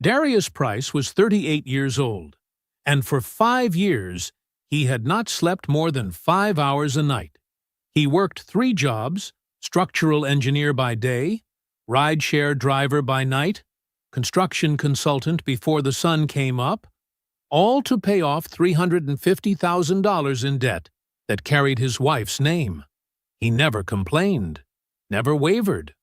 Darius Price was 38 years old, and for 5 years he had not slept more than 5 hours a night. He worked 3 jobs: structural engineer by day, rideshare driver by night, construction consultant before the sun came up, all to pay off $350,000 in debt that carried his wife's name. He never complained, never wavered.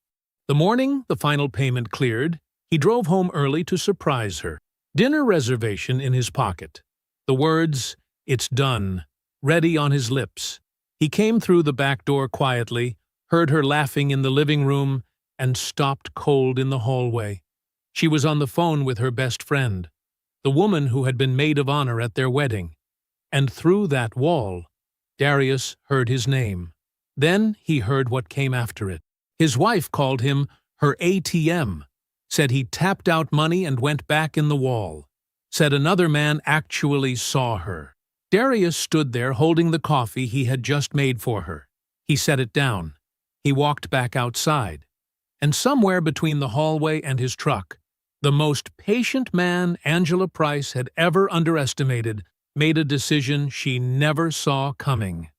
The morning the final payment cleared, he drove home early to surprise her. Dinner reservation in his pocket. The words, "It's done," ready on his lips. He came through the back door quietly, heard her laughing in the living room, and stopped cold in the hallway. She was on the phone with her best friend, the woman who had been maid of honor at their wedding. And through that wall, Darius heard his name. Then he heard what came after it. His wife called him her ATM, said he tapped out money and went back in the wall, said another man actually saw her. Darius stood there holding the coffee he had just made for her. He set it down. He walked back outside. And somewhere between the hallway and his truck, the most patient man Angela Price had ever underestimated made a decision she never saw coming.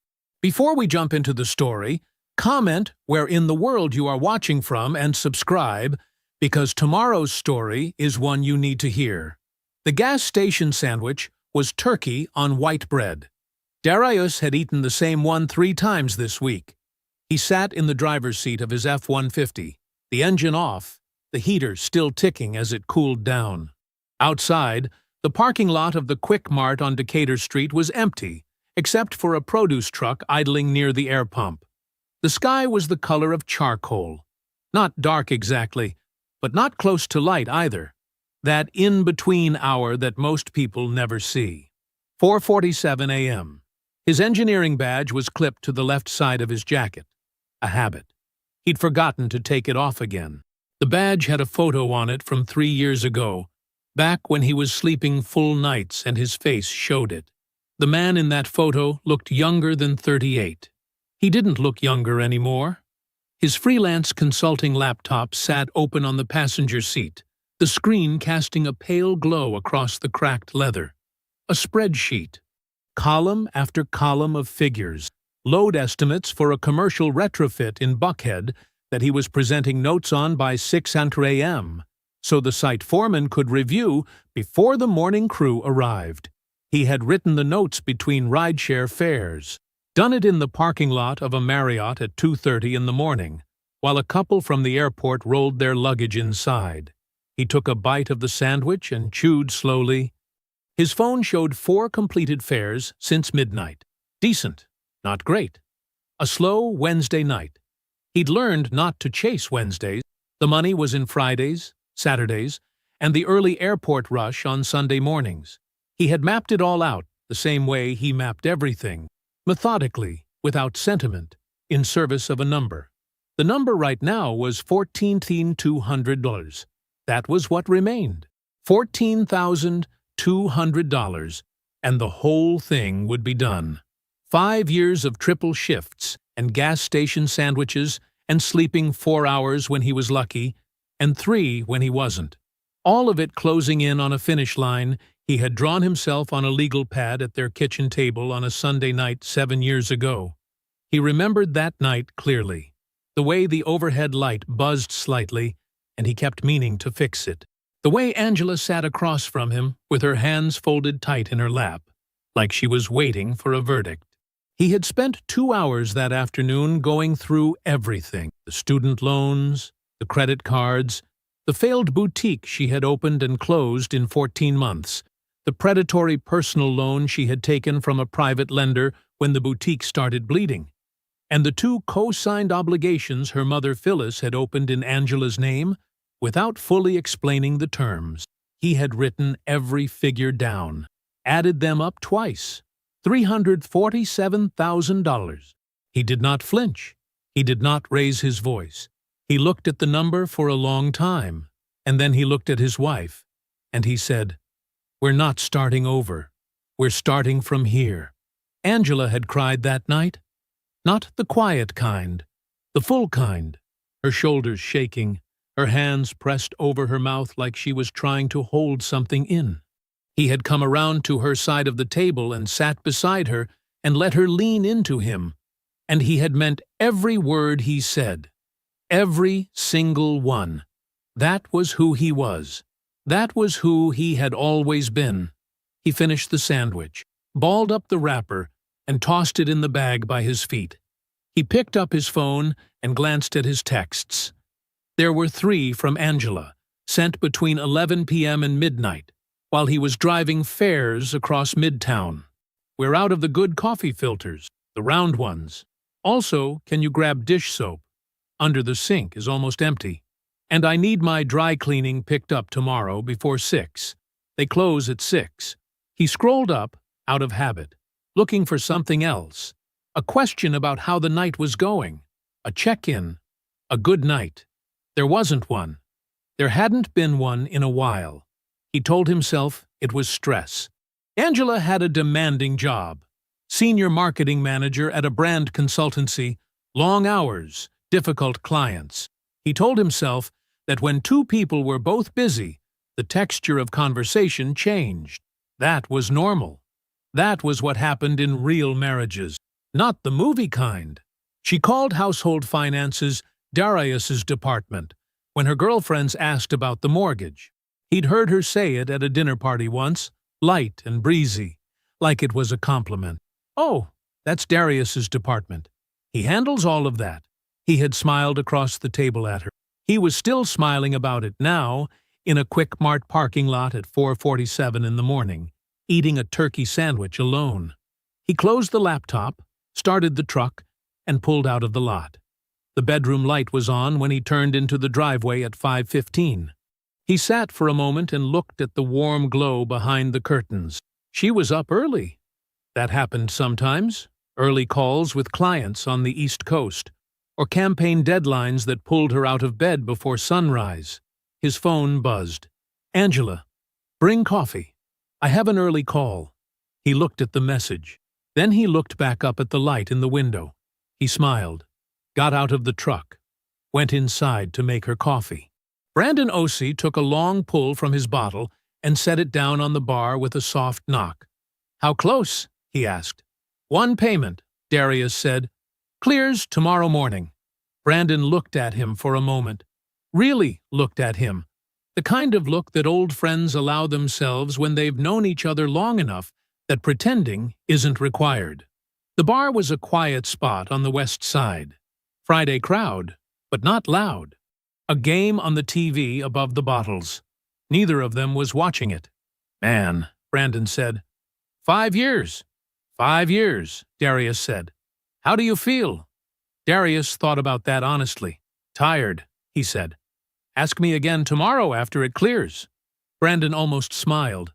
Before we jump into the story, comment where in the world you are watching from and subscribe, because tomorrow's story is one you need to hear. The gas station sandwich was turkey on white bread. Darius had eaten the same one 3 times this week. He sat in the driver's seat of his F-150, the engine off, the heater still ticking as it cooled down. Outside, the parking lot of the Quick Mart on Decatur Street was empty, except for a produce truck idling near the air pump. The sky was the color of charcoal. Not dark exactly, but not close to light either. That in-between hour that most people never see. 4:47 a.m. His engineering badge was clipped to the left side of his jacket. A habit. He'd forgotten to take it off again. The badge had a photo on it from 3 years ago, back when he was sleeping full nights and his face showed it. The man in that photo looked younger than 38. He didn't look younger anymore. His freelance consulting laptop sat open on the passenger seat, the screen casting a pale glow across the cracked leather. A spreadsheet. Column after column of figures. Load estimates for a commercial retrofit in Buckhead that he was presenting notes on by 6:00 a.m., so the site foreman could review before the morning crew arrived. He had written the notes between rideshare fares, done it in the parking lot of a Marriott at 2:30 in the morning, while a couple from the airport rolled their luggage inside. He took a bite of the sandwich and chewed slowly. His phone showed 4 completed fares since midnight. Decent. Not great. A slow Wednesday night. He'd learned not to chase Wednesdays. The money was in Fridays, Saturdays, and the early airport rush on Sunday mornings. He had mapped it all out the same way he mapped everything, methodically, without sentiment, in service of a number. The number right now was $14,200. That was what remained. $14,200, and the whole thing would be done. 5 years of triple shifts and gas station sandwiches and sleeping 4 hours when he was lucky, and 3 when he wasn't. All of it closing in on a finish line he had drawn himself on a legal pad at their kitchen table on a Sunday night 7 years ago. He remembered that night clearly, the way the overhead light buzzed slightly, and he kept meaning to fix it. The way Angela sat across from him with her hands folded tight in her lap, like she was waiting for a verdict. He had spent 2 hours that afternoon going through everything: the student loans, the credit cards, the failed boutique she had opened and closed in 14 months, the predatory personal loan she had taken from a private lender when the boutique started bleeding, and the 2 co-signed obligations her mother Phyllis had opened in Angela's name without fully explaining the terms. He had written every figure down, added them up twice. $347,000. He did not flinch. He did not raise his voice. He looked at the number for a long time, and then he looked at his wife, and he said, "We're not starting over. We're starting from here." Angela had cried that night. Not the quiet kind, the full kind, her shoulders shaking, her hands pressed over her mouth like she was trying to hold something in. He had come around to her side of the table and sat beside her and let her lean into him, and he had meant every word he said. Every single one. That was who he was. That was who he had always been. He finished the sandwich, balled up the wrapper, and tossed it in the bag by his feet. He picked up his phone and glanced at his texts. There were 3 from Angela, sent between 11 p.m. and midnight, while he was driving fares across Midtown. We're out of the good coffee filters, the round ones. Also, can you grab dish soap? Under the sink is almost empty. And I need my dry cleaning picked up tomorrow before 6. They close at 6. He scrolled up, out of habit, looking for something else. A question about how the night was going. A check-in. A good night. There wasn't one. There hadn't been one in a while. He told himself it was stress. Angela had a demanding job. Senior marketing manager at a brand consultancy, long hours, difficult clients. He told himself that when 2 people were both busy, the texture of conversation changed. That was normal. That was what happened in real marriages, not the movie kind. She called household finances Darius's department when her girlfriends asked about the mortgage. He'd heard her say it at a dinner party once, light and breezy, like it was a compliment. Oh, that's Darius's department. He handles all of that. He had smiled across the table at her. He was still smiling about it now, in a Quick Mart parking lot at 4:47 in the morning, eating a turkey sandwich alone. He closed the laptop, started the truck, and pulled out of the lot. The bedroom light was on when he turned into the driveway at 5:15. He sat for a moment and looked at the warm glow behind the curtains. She was up early. That happened sometimes. Early calls with clients on the East Coast, or campaign deadlines that pulled her out of bed before sunrise. His phone buzzed. Angela, bring coffee. I have an early call. He looked at the message. Then he looked back up at the light in the window. He smiled, got out of the truck, went inside to make her coffee. Brandon Osei took a long pull from his bottle and set it down on the bar with a soft knock. How close? He asked. 1 payment, Darius said. Clears tomorrow morning. Brandon looked at him for a moment. Really looked at him. The kind of look that old friends allow themselves when they've known each other long enough that pretending isn't required. The bar was a quiet spot on the west side. Friday crowd, but not loud. A game on the TV above the bottles. Neither of them was watching it. Man, Brandon said. 5 years. 5 years, Darius said. How do you feel? Darius thought about that honestly. Tired, he said. Ask me again tomorrow after it clears. Brandon almost smiled.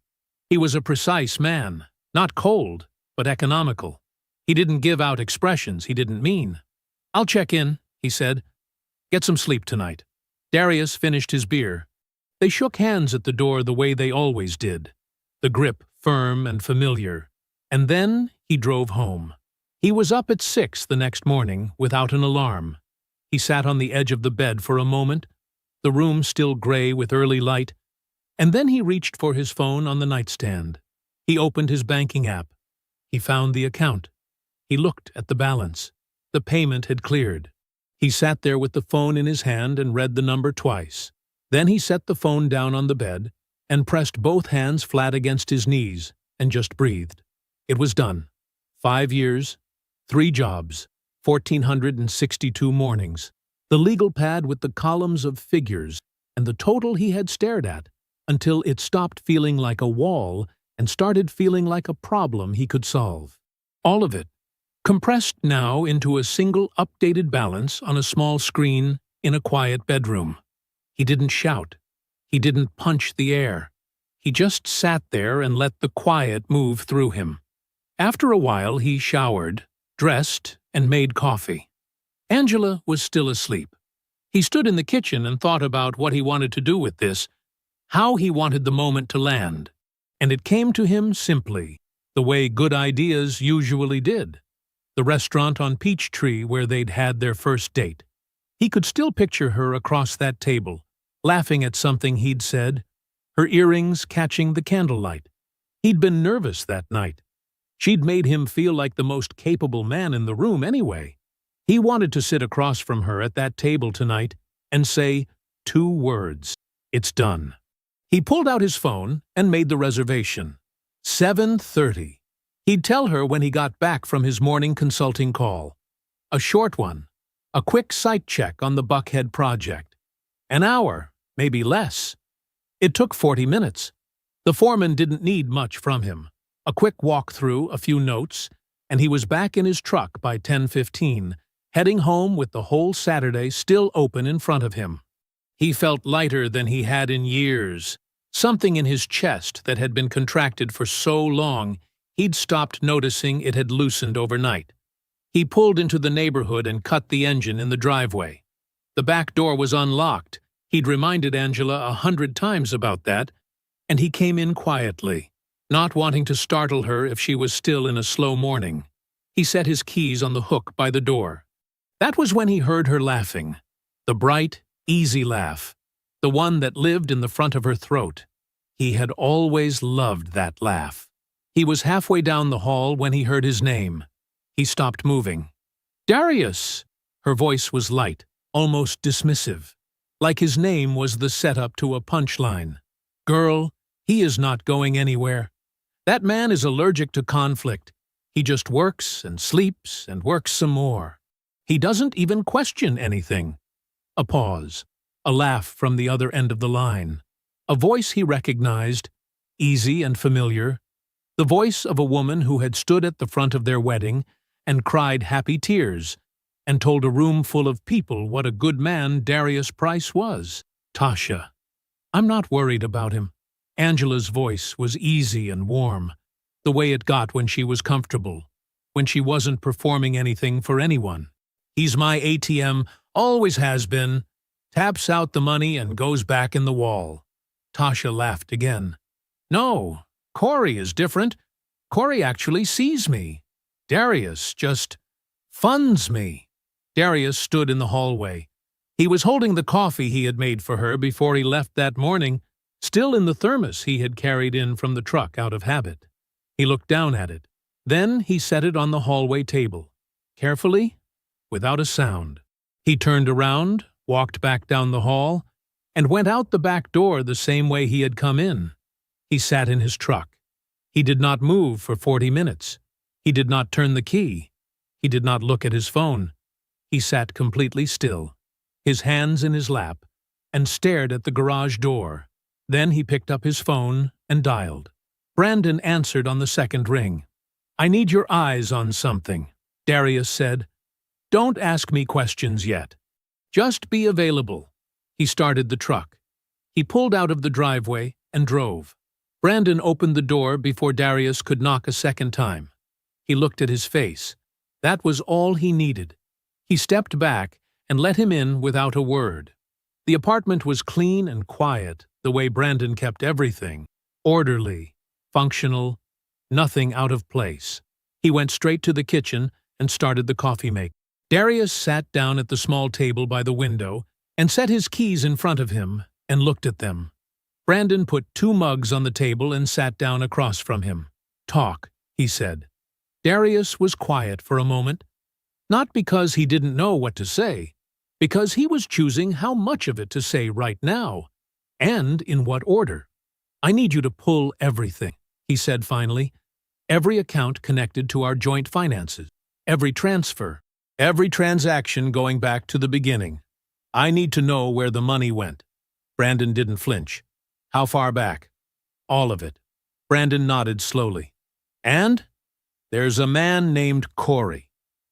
He was a precise man, not cold, but economical. He didn't give out expressions he didn't mean. I'll check in, he said. Get some sleep tonight. Darius finished his beer. They shook hands at the door the way they always did, the grip firm and familiar. And then he drove home. He was up at 6 the next morning without an alarm. He sat on the edge of the bed for a moment, the room still gray with early light, and then he reached for his phone on the nightstand. He opened his banking app. He found the account. He looked at the balance. The payment had cleared. He sat there with the phone in his hand and read the number twice. Then he set the phone down on the bed and pressed both hands flat against his knees and just breathed. It was done. 5 years, 3 jobs, 1,462 mornings. The legal pad with the columns of figures and the total he had stared at until it stopped feeling like a wall and started feeling like a problem he could solve. All of it, compressed now into a single updated balance on a small screen in a quiet bedroom. He didn't shout. He didn't punch the air. He just sat there and let the quiet move through him. After a while, he showered, dressed, and made coffee. Angela was still asleep. He stood in the kitchen and thought about what he wanted to do with this, how he wanted the moment to land. And it came to him simply, the way good ideas usually did. The restaurant on Peachtree where they'd had their first date. He could still picture her across that table, laughing at something he'd said, her earrings catching the candlelight. He'd been nervous that night. She'd made him feel like the most capable man in the room anyway. He wanted to sit across from her at that table tonight and say 2 words. It's done. He pulled out his phone and made the reservation. 7:30. He'd tell her when he got back from his morning consulting call. A short one. A quick site check on the Buckhead project. An hour, maybe less. It took 40 minutes. The foreman didn't need much from him. A quick walk through, a few notes, and he was back in his truck by 10:15, heading home with the whole Saturday still open in front of him. He felt lighter than he had in years. Something in his chest that had been contracted for so long, he'd stopped noticing it had loosened overnight. He pulled into the neighborhood and cut the engine in the driveway. The back door was unlocked. He'd reminded Angela 100 times about that, and he came in quietly, not wanting to startle her if she was still in a slow morning. He set his keys on the hook by the door. That was when he heard her laughing. The bright, easy laugh. The one that lived in the front of her throat. He had always loved that laugh. He was halfway down the hall when he heard his name. He stopped moving. "Darius!" Her voice was light, almost dismissive, like his name was the setup to a punchline. "Girl, he is not going anywhere. That man is allergic to conflict. He just works and sleeps and works some more. He doesn't even question anything." A pause. A laugh from the other end of the line. A voice he recognized, easy and familiar. The voice of a woman who had stood at the front of their wedding and cried happy tears and told a room full of people what a good man Darius Price was. "Tasha. I'm not worried about him." Angela's voice was easy and warm, the way it got when she was comfortable, when she wasn't performing anything for anyone. "He's my ATM, always has been. Taps out the money and goes back in the wall." Tasha laughed again. "No, Corey is different. Corey actually sees me. Darius just funds me." Darius stood in the hallway. He was holding the coffee he had made for her before he left that morning, still in the thermos he had carried in from the truck out of habit. He looked down at it. Then he set it on the hallway table. Carefully, without a sound. He turned around, walked back down the hall, and went out the back door the same way he had come in. He sat in his truck. He did not move for 40 minutes. He did not turn the key. He did not look at his phone. He sat completely still, his hands in his lap, and stared at the garage door. Then he picked up his phone and dialed. Brandon answered on the second ring. "I need your eyes on something," Darius said. "Don't ask me questions yet. Just be available." He started the truck. He pulled out of the driveway and drove. Brandon opened the door before Darius could knock a second time. He looked at his face. That was all he needed. He stepped back and let him in without a word. The apartment was clean and quiet, the way Brandon kept everything. Orderly, functional, nothing out of place. He went straight to the kitchen and started the coffee maker. Darius sat down at the small table by the window and set his keys in front of him and looked at them. Brandon put 2 mugs on the table and sat down across from him. "Talk," he said. Darius was quiet for a moment, not because he didn't know what to say, because he was choosing how much of it to say right now, and in what order. "I need you to pull everything," he said finally. "Every account connected to our joint finances, every transfer, every transaction going back to the beginning. I need to know where the money went." Brandon didn't flinch. "How far back?" "All of it." Brandon nodded slowly. "And?" "There's a man named Corey."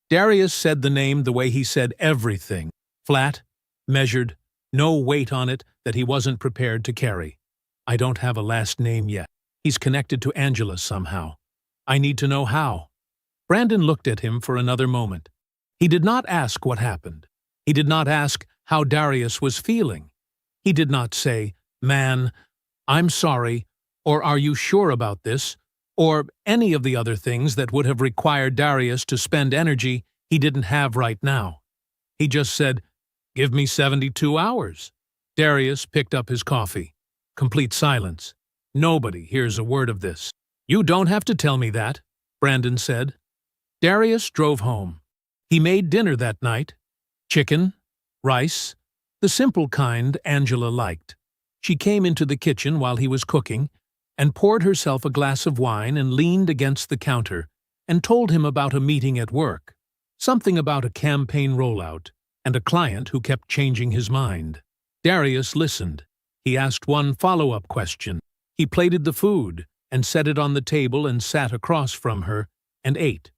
Darius said the name the way he said everything. Flat, measured, no weight on it that he wasn't prepared to carry. "I don't have a last name yet. He's connected to Angela somehow. I need to know how." Brandon looked at him for another moment. He did not ask what happened. He did not ask how Darius was feeling. He did not say, "Man, I'm sorry," or "Are you sure about this?" or any of the other things that would have required Darius to spend energy he didn't have right now. He just said, "Give me 72 hours." Darius picked up his coffee. Complete silence. Nobody hears a word of this. "You don't have to tell me that," Brandon said. Darius drove home. He made dinner that night. Chicken, rice, the simple kind Angela liked. She came into the kitchen while he was cooking and poured herself a glass of wine and leaned against the counter and told him about a meeting at work, something about a campaign rollout and a client who kept changing his mind. Darius listened. He asked one follow-up question. He plated the food and set it on the table and sat across from her and ate.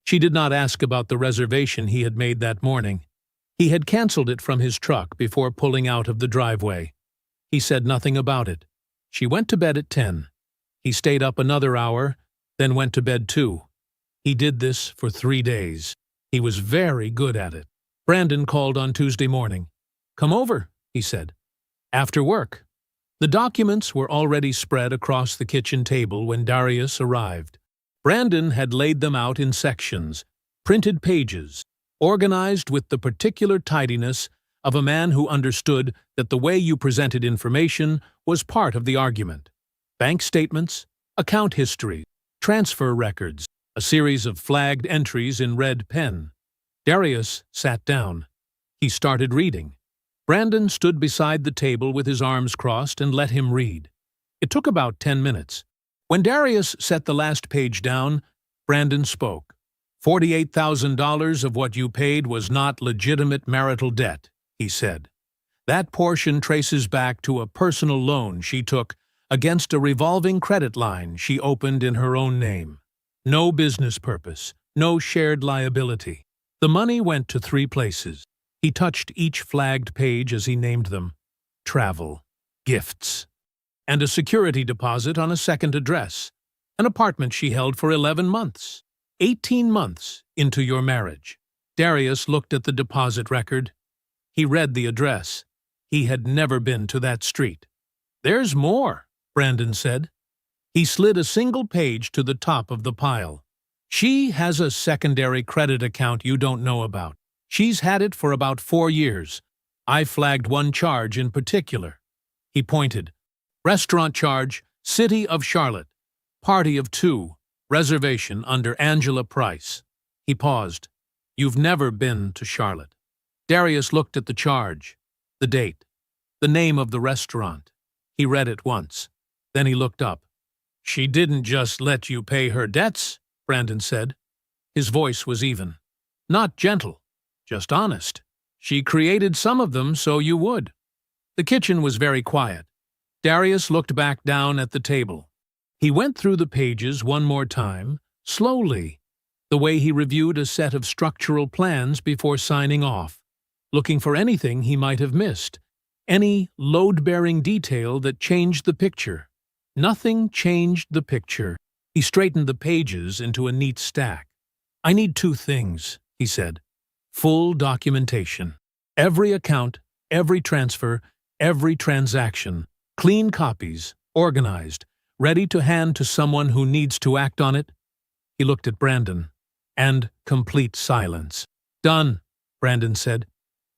She did not ask about the reservation he had made that morning. He had canceled it from his truck before pulling out of the driveway. He said nothing about it. She went to bed at 10. He stayed up another hour, then went to bed too. He did this for 3 days. He was very good at it. Brandon called on Tuesday morning. "Come over," he said. "After work." The documents were already spread across the kitchen table when Darius arrived. Brandon had laid them out in sections, printed pages, organized with the particular tidiness of a man who understood that the way you presented information was part of the argument. Bank statements, account history, transfer records, a series of flagged entries in red pen. Darius sat down. He started reading. Brandon stood beside the table with his arms crossed and let him read. It took about 10 minutes. When Darius set the last page down, Brandon spoke. $48,000 of what you paid was not legitimate marital debt, he said. That portion traces back to a personal loan she took against a revolving credit line she opened in her own name. No business purpose, no shared liability. The money went to 3 places. He touched each flagged page as he named them. Travel, gifts, and a security deposit on a second address, an apartment she held for 11 months. 18 months into your marriage. Darius looked at the deposit record. He read the address. He had never been to that street. "There's more," Brandon said. He slid a single page to the top of the pile. "She has a secondary credit account you don't know about. She's had it for about 4 years. I flagged one charge in particular." He pointed. "Restaurant charge, City of Charlotte. Party of 2. Reservation under Angela Price." He paused. "You've never been to Charlotte." Darius looked at the charge, the date, the name of the restaurant. He read it once. Then he looked up. "She didn't just let you pay her debts," Brandon said. His voice was even. Not gentle, just honest. "She created some of them so you would." The kitchen was very quiet. Darius looked back down at the table. He went through the pages one more time, slowly, the way he reviewed a set of structural plans before signing off, looking for anything he might have missed, any load-bearing detail that changed the picture. Nothing changed the picture. He straightened the pages into a neat stack. "I need 2 things," he said. "Full documentation. Every account, every transfer, every transaction. Clean copies, organized, ready to hand to someone who needs to act on it." He looked at Brandon. And complete silence. "Done," Brandon said.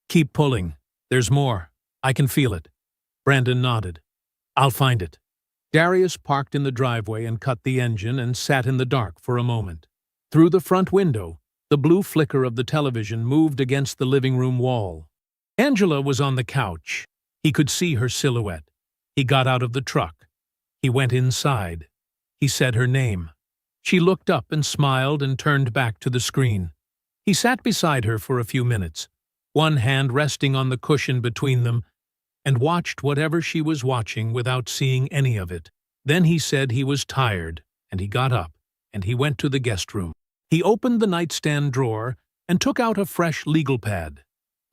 "Keep pulling. There's more. I can feel it." Brandon nodded. "I'll find it." Darius parked in the driveway and cut the engine and sat in the dark for a moment. Through the front window, the blue flicker of the television moved against the living room wall. Angela was on the couch. He could see her silhouette. He got out of the truck. He went inside. He said her name. She looked up and smiled and turned back to the screen. He sat beside her for a few minutes, one hand resting on the cushion between them, and watched whatever she was watching without seeing any of it. Then he said he was tired, and he got up, and he went to the guest room. He opened the nightstand drawer and took out a fresh legal pad.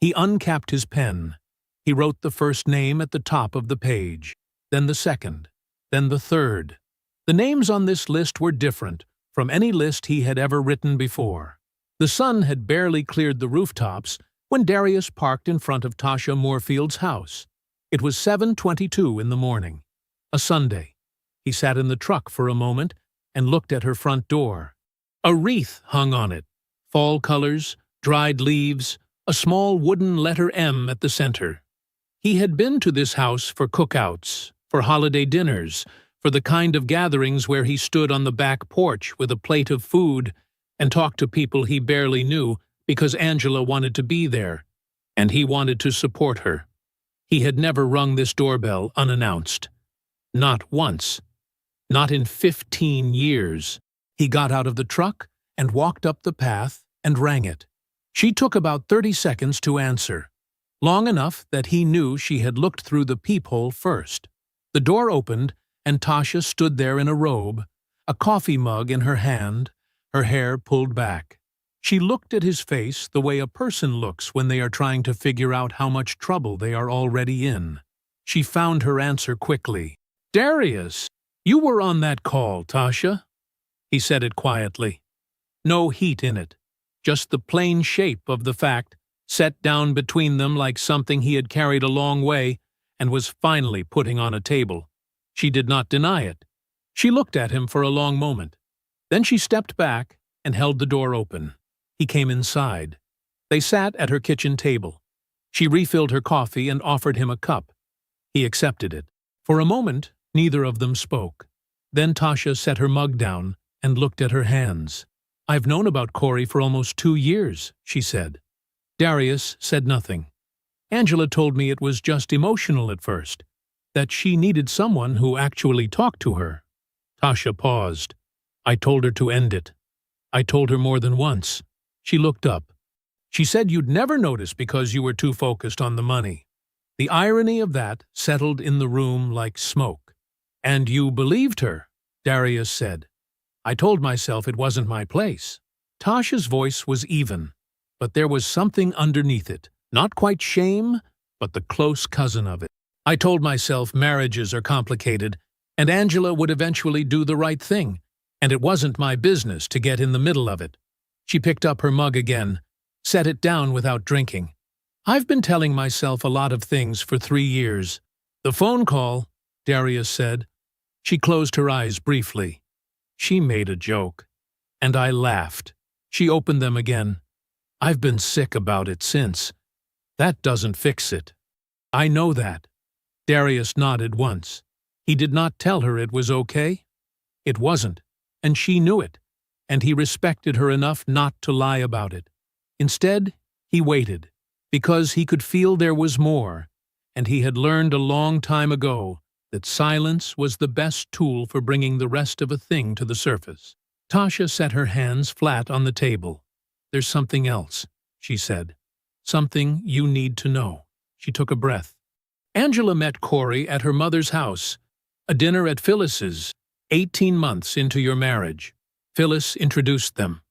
He uncapped his pen. He wrote the first name at the top of the page, then the second, then the third. The names on this list were different from any list he had ever written before. The sun had barely cleared the rooftops when Darius parked in front of Tasha Moorfield's house. It was 7:22 in the morning, a Sunday. He sat in the truck for a moment and looked at her front door. A wreath hung on it, fall colors, dried leaves, a small wooden letter M at the center. He had been to this house for cookouts, for holiday dinners, for the kind of gatherings where he stood on the back porch with a plate of food and talked to people he barely knew because Angela wanted to be there, and he wanted to support her. He had never rung this doorbell unannounced. Not once. Not in 15 years. He got out of the truck and walked up the path and rang it. She took about 30 seconds to answer, long enough that he knew she had looked through the peephole first. The door opened, and Tasha stood there in a robe, a coffee mug in her hand, her hair pulled back. She looked at his face the way a person looks when they are trying to figure out how much trouble they are already in. She found her answer quickly. "Darius, you were on that call, Tasha." He said it quietly. No heat in it, just the plain shape of the fact, set down between them like something he had carried a long way and was finally putting on a table. She did not deny it. She looked at him for a long moment. Then she stepped back and held the door open. He came inside. They sat at her kitchen table. She refilled her coffee and offered him a cup. He accepted it. For a moment, neither of them spoke. Then Tasha set her mug down and looked at her hands. "I've known about Corey for almost 2 years," she said. Darius said nothing. "Angela told me it was just emotional at first, that she needed someone who actually talked to her." Tasha paused. "I told her to end it. I told her more than once." She looked up. "She said you'd never notice because you were too focused on the money." The irony of that settled in the room like smoke. "And you believed her," Darius said. "I told myself it wasn't my place." Tasha's voice was even, but there was something underneath it. Not quite shame, but the close cousin of it. "I told myself marriages are complicated, and Angela would eventually do the right thing, and it wasn't my business to get in the middle of it." She picked up her mug again, set it down without drinking. "I've been telling myself a lot of things for 3 years. The phone call," Darius said. She closed her eyes briefly. "She made a joke, and I laughed." She opened them again. "I've been sick about it since. That doesn't fix it." "I know that." Darius nodded once. He did not tell her it was okay. It wasn't, and she knew it, and he respected her enough not to lie about it. Instead, he waited, because he could feel there was more, and he had learned a long time ago that silence was the best tool for bringing the rest of a thing to the surface. Tasha set her hands flat on the table. "There's something else," she said. "Something you need to know." She took a breath. Angela met Corey at her mother's house, a dinner at Phyllis's, 18 months into your marriage. Phyllis introduced them.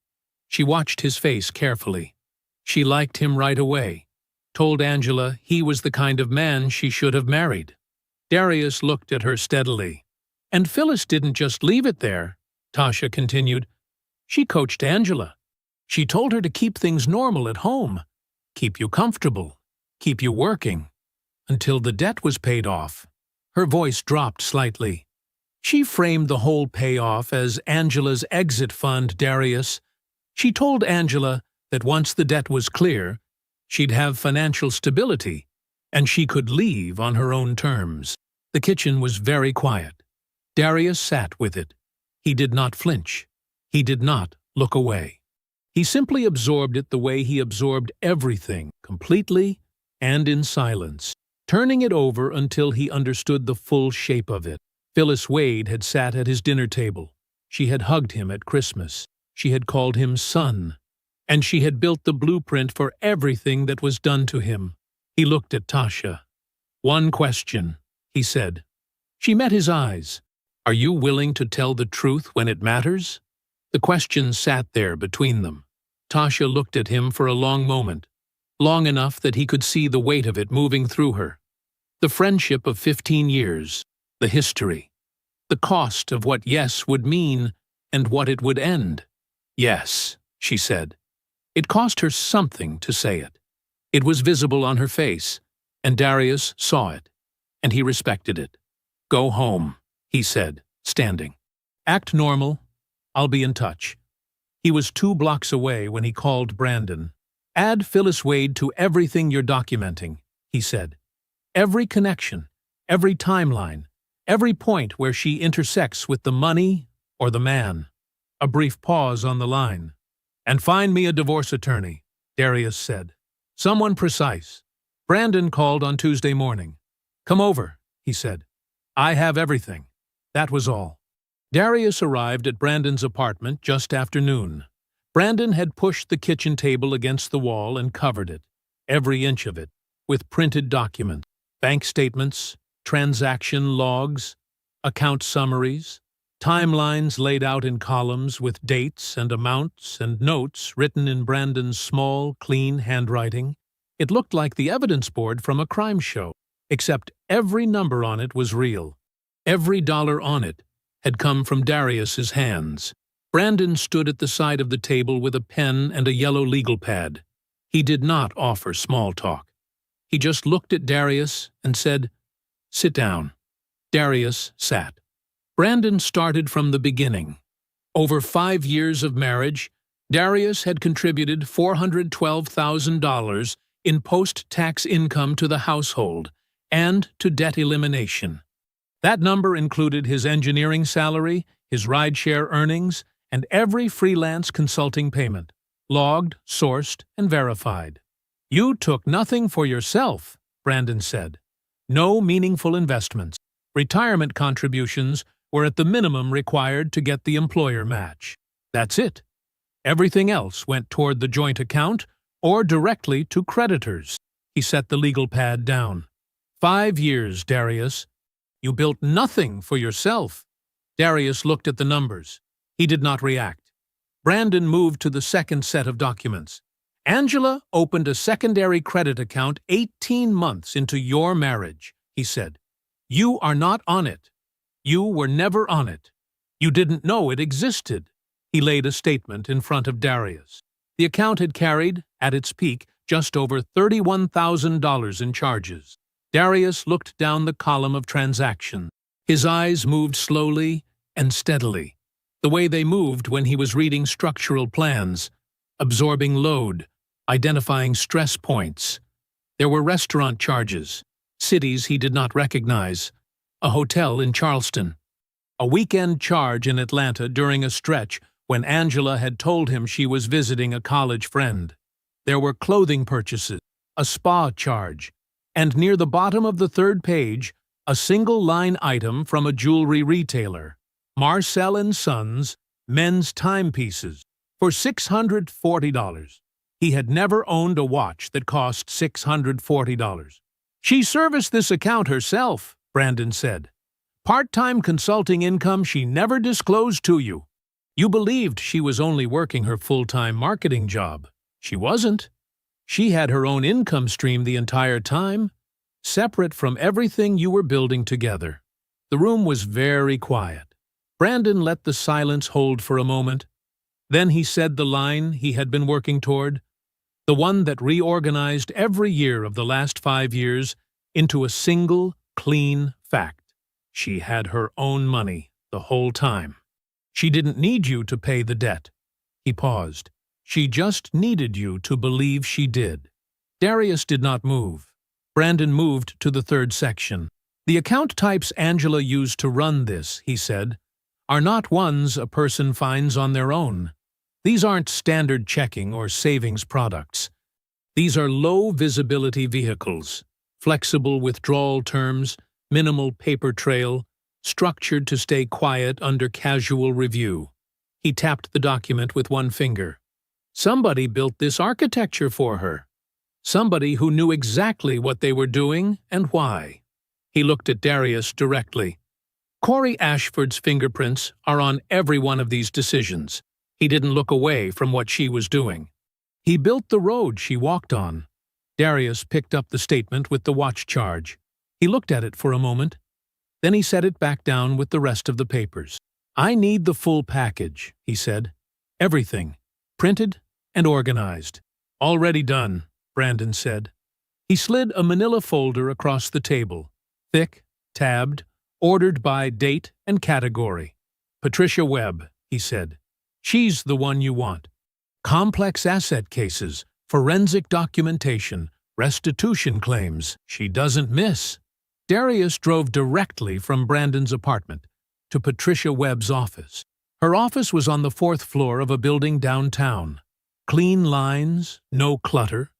She watched his face carefully. She liked him right away, told Angela he was the kind of man she should have married. Darius looked at her steadily. "And Phyllis didn't just leave it there," Tasha continued. "She coached Angela. She told her to keep things normal at home, keep you comfortable, keep you working, until the debt was paid off." Her voice dropped slightly. "She framed the whole payoff as Angela's exit fund, Darius. She told Angela that once the debt was clear, she'd have financial stability, and she could leave on her own terms." The kitchen was very quiet. Darius sat with it. He did not flinch. He did not look away. He simply absorbed it the way he absorbed everything, completely and in silence, turning it over until he understood the full shape of it. Phyllis Wade had sat at his dinner table. She had hugged him at Christmas. She had called him son. And she had built the blueprint for everything that was done to him. He looked at Tasha. "One question," he said. She met his eyes. "Are you willing to tell the truth when it matters?" The question sat there between them. Tasha looked at him for a long moment, long enough that he could see the weight of it moving through her. The friendship of 15 years, the history, the cost of what yes would mean and what it would end. "Yes," she said. It cost her something to say it. It was visible on her face, and Darius saw it, and he respected it. "Go home," he said, standing. "Act normal. I'll be in touch." He was 2 blocks away when he called Brandon. "Add Phyllis Wade to everything you're documenting," he said. Every connection, every timeline, every point where she intersects with the money or the man. A brief pause on the line. "And find me a divorce attorney," Darius said. "Someone precise." Brandon called on Tuesday morning. "Come over," he said. "I have everything." That was all. Darius arrived at Brandon's apartment just after noon. Brandon had pushed the kitchen table against the wall and covered it, every inch of it, with printed documents, bank statements, transaction logs, account summaries, timelines laid out in columns with dates and amounts and notes written in Brandon's small, clean handwriting. It looked like the evidence board from a crime show, except every number on it was real. Every dollar on it had come from Darius's hands. Brandon stood at the side of the table with a pen and a yellow legal pad. He did not offer small talk. He just looked at Darius and said, "Sit down." Darius sat. Brandon started from the beginning. Over 5 years of marriage, Darius had contributed $412,000 in post-tax income to the household and to debt elimination. That number included his engineering salary, his rideshare earnings, and every freelance consulting payment, logged, sourced, and verified. "You took nothing for yourself," Brandon said. "No meaningful investments. Retirement contributions were at the minimum required to get the employer match. That's it. Everything else went toward the joint account or directly to creditors." He set the legal pad down. 5 years, Darius. You built nothing for yourself." Darius looked at the numbers. He did not react. Brandon moved to the second set of documents. "Angela opened a secondary credit account 18 months into your marriage," he said. "You are not on it. You were never on it. You didn't know it existed." He laid a statement in front of Darius. The account had carried, at its peak, just over $31,000 in charges. Darius looked down the column of transactions. His eyes moved slowly and steadily, the way they moved when he was reading structural plans, absorbing load, identifying stress points. There were restaurant charges, cities he did not recognize, a hotel in Charleston, a weekend charge in Atlanta during a stretch when Angela had told him she was visiting a college friend. There were clothing purchases, a spa charge, and near the bottom of the third page, a single-line item from a jewelry retailer, Marcel & Sons men's timepieces, for $640. He had never owned a watch that cost $640. "She serviced this account herself," Brandon said. "Part-time consulting income she never disclosed to you. You believed she was only working her full-time marketing job. She wasn't. She had her own income stream the entire time, separate from everything you were building together." The room was very quiet. Brandon let the silence hold for a moment. Then he said the line he had been working toward, the one that reorganized every year of the last 5 years into a single, clean fact. She had her own money the whole time. She didn't need you to pay the debt. He paused. She just needed you to believe she did. Darius did not move. Brandon moved to the third section. "The account types Angela used to run this," he said, "are not ones a person finds on their own. These aren't standard checking or savings products. These are low-visibility vehicles, flexible withdrawal terms, minimal paper trail, structured to stay quiet under casual review." He tapped the document with one finger. Somebody built this architecture for her. Somebody who knew exactly what they were doing and why. He looked at Darius directly. Corey Ashford's fingerprints are on every one of these decisions. He didn't look away from what she was doing. He built the road she walked on. Darius picked up the statement with the watch charge. He looked at it for a moment. Then he set it back down with the rest of the papers. "I need the full package," he said. "Everything. Printed and organized." "Already done," Brandon said. He slid a manila folder across the table, thick, tabbed, ordered by date and category. "Patricia Webb," he said. "She's the one you want. Complex asset cases, forensic documentation, Restitution claims she doesn't miss. Darius drove directly from Brandon's apartment to Patricia Webb's office. Her office was on the 4th floor of a building downtown. Clean lines, no clutter.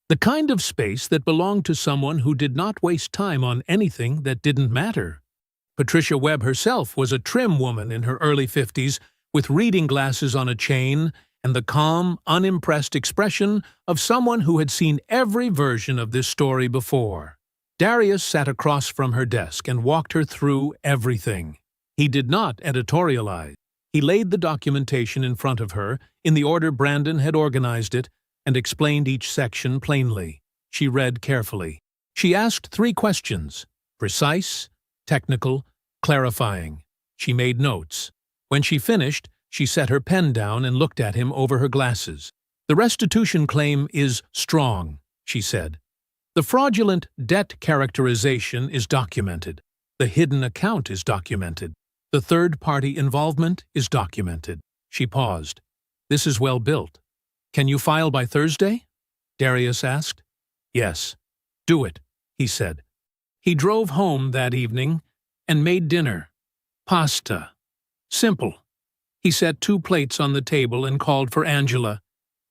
The kind of space that belonged to someone who did not waste time on anything that didn't matter. Patricia Webb herself was a trim woman in her early 50s, with reading glasses on a chain and the calm, unimpressed expression of someone who had seen every version of this story before. Darius sat across from her desk and walked her through everything. He did not editorialize. He laid the documentation in front of her in the order Brandon had organized it and explained each section plainly. She read carefully. She asked 3 questions: precise, technical, clarifying. She made notes. When she finished, she set her pen down and looked at him over her glasses. "The restitution claim is strong," she said. "The fraudulent debt characterization is documented. The hidden account is documented. The third-party involvement is documented." She paused. "This is well built. Can you file by Thursday?" Darius asked. "Yes." "Do it," he said. He drove home that evening and made dinner. Pasta. Simple. He set 2 plates on the table and called for Angela,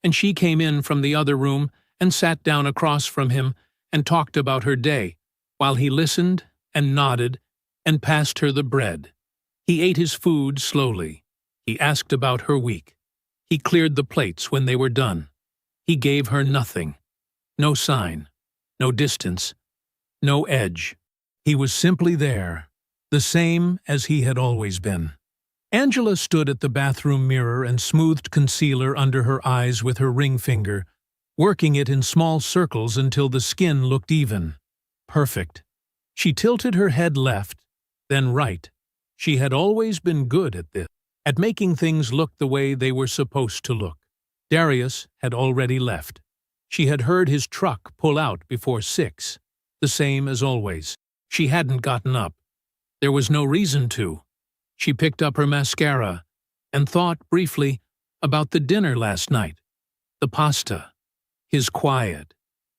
and she came in from the other room and sat down across from him and talked about her day, while he listened and nodded and passed her the bread. He ate his food slowly. He asked about her week. He cleared the plates when they were done. He gave her nothing. No sign. No distance. No edge. He was simply there, the same as he had always been. Angela stood at the bathroom mirror and smoothed concealer under her eyes with her ring finger, working it in small circles until the skin looked even. Perfect. She tilted her head left, then right. She had always been good at this, at making things look the way they were supposed to look. Darius had already left. She had heard his truck pull out before 6, the same as always. She hadn't gotten up. There was no reason to. She picked up her mascara and thought briefly about the dinner last night, the pasta, his quiet,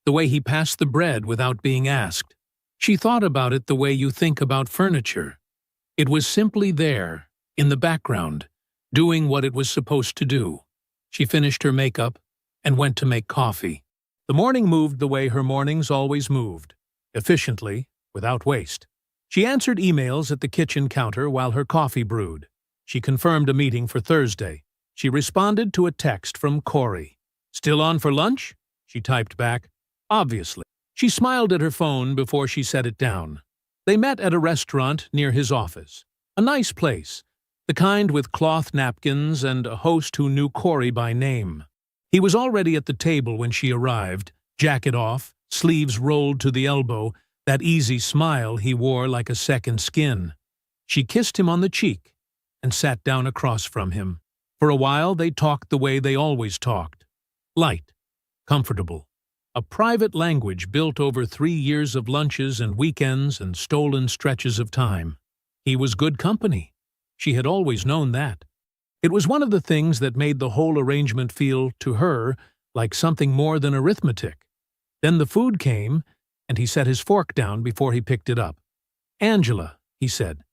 the way he passed the bread without being asked. She thought about it the way you think about furniture. It was simply there, in the background, doing what it was supposed to do. She finished her makeup and went to make coffee. The morning moved the way her mornings always moved, efficiently, without waste. She answered emails at the kitchen counter while her coffee brewed. She confirmed a meeting for Thursday. She responded to a text from Corey. "Still on for lunch?" She typed back. "Obviously." She smiled at her phone before she set it down. They met at a restaurant near his office. A nice place, the kind with cloth napkins and a host who knew Corey by name. He was already at the table when she arrived, jacket off, sleeves rolled to the elbow, that easy smile he wore like a second skin. She kissed him on the cheek and sat down across from him. For a while they talked the way they always talked. Light, comfortable. A private language built over 3 years of lunches and weekends and stolen stretches of time. He was good company. She had always known that. It was one of the things that made the whole arrangement feel, to her, like something more than arithmetic. Then the food came, and he set his fork down before he picked it up. "Angela," he said,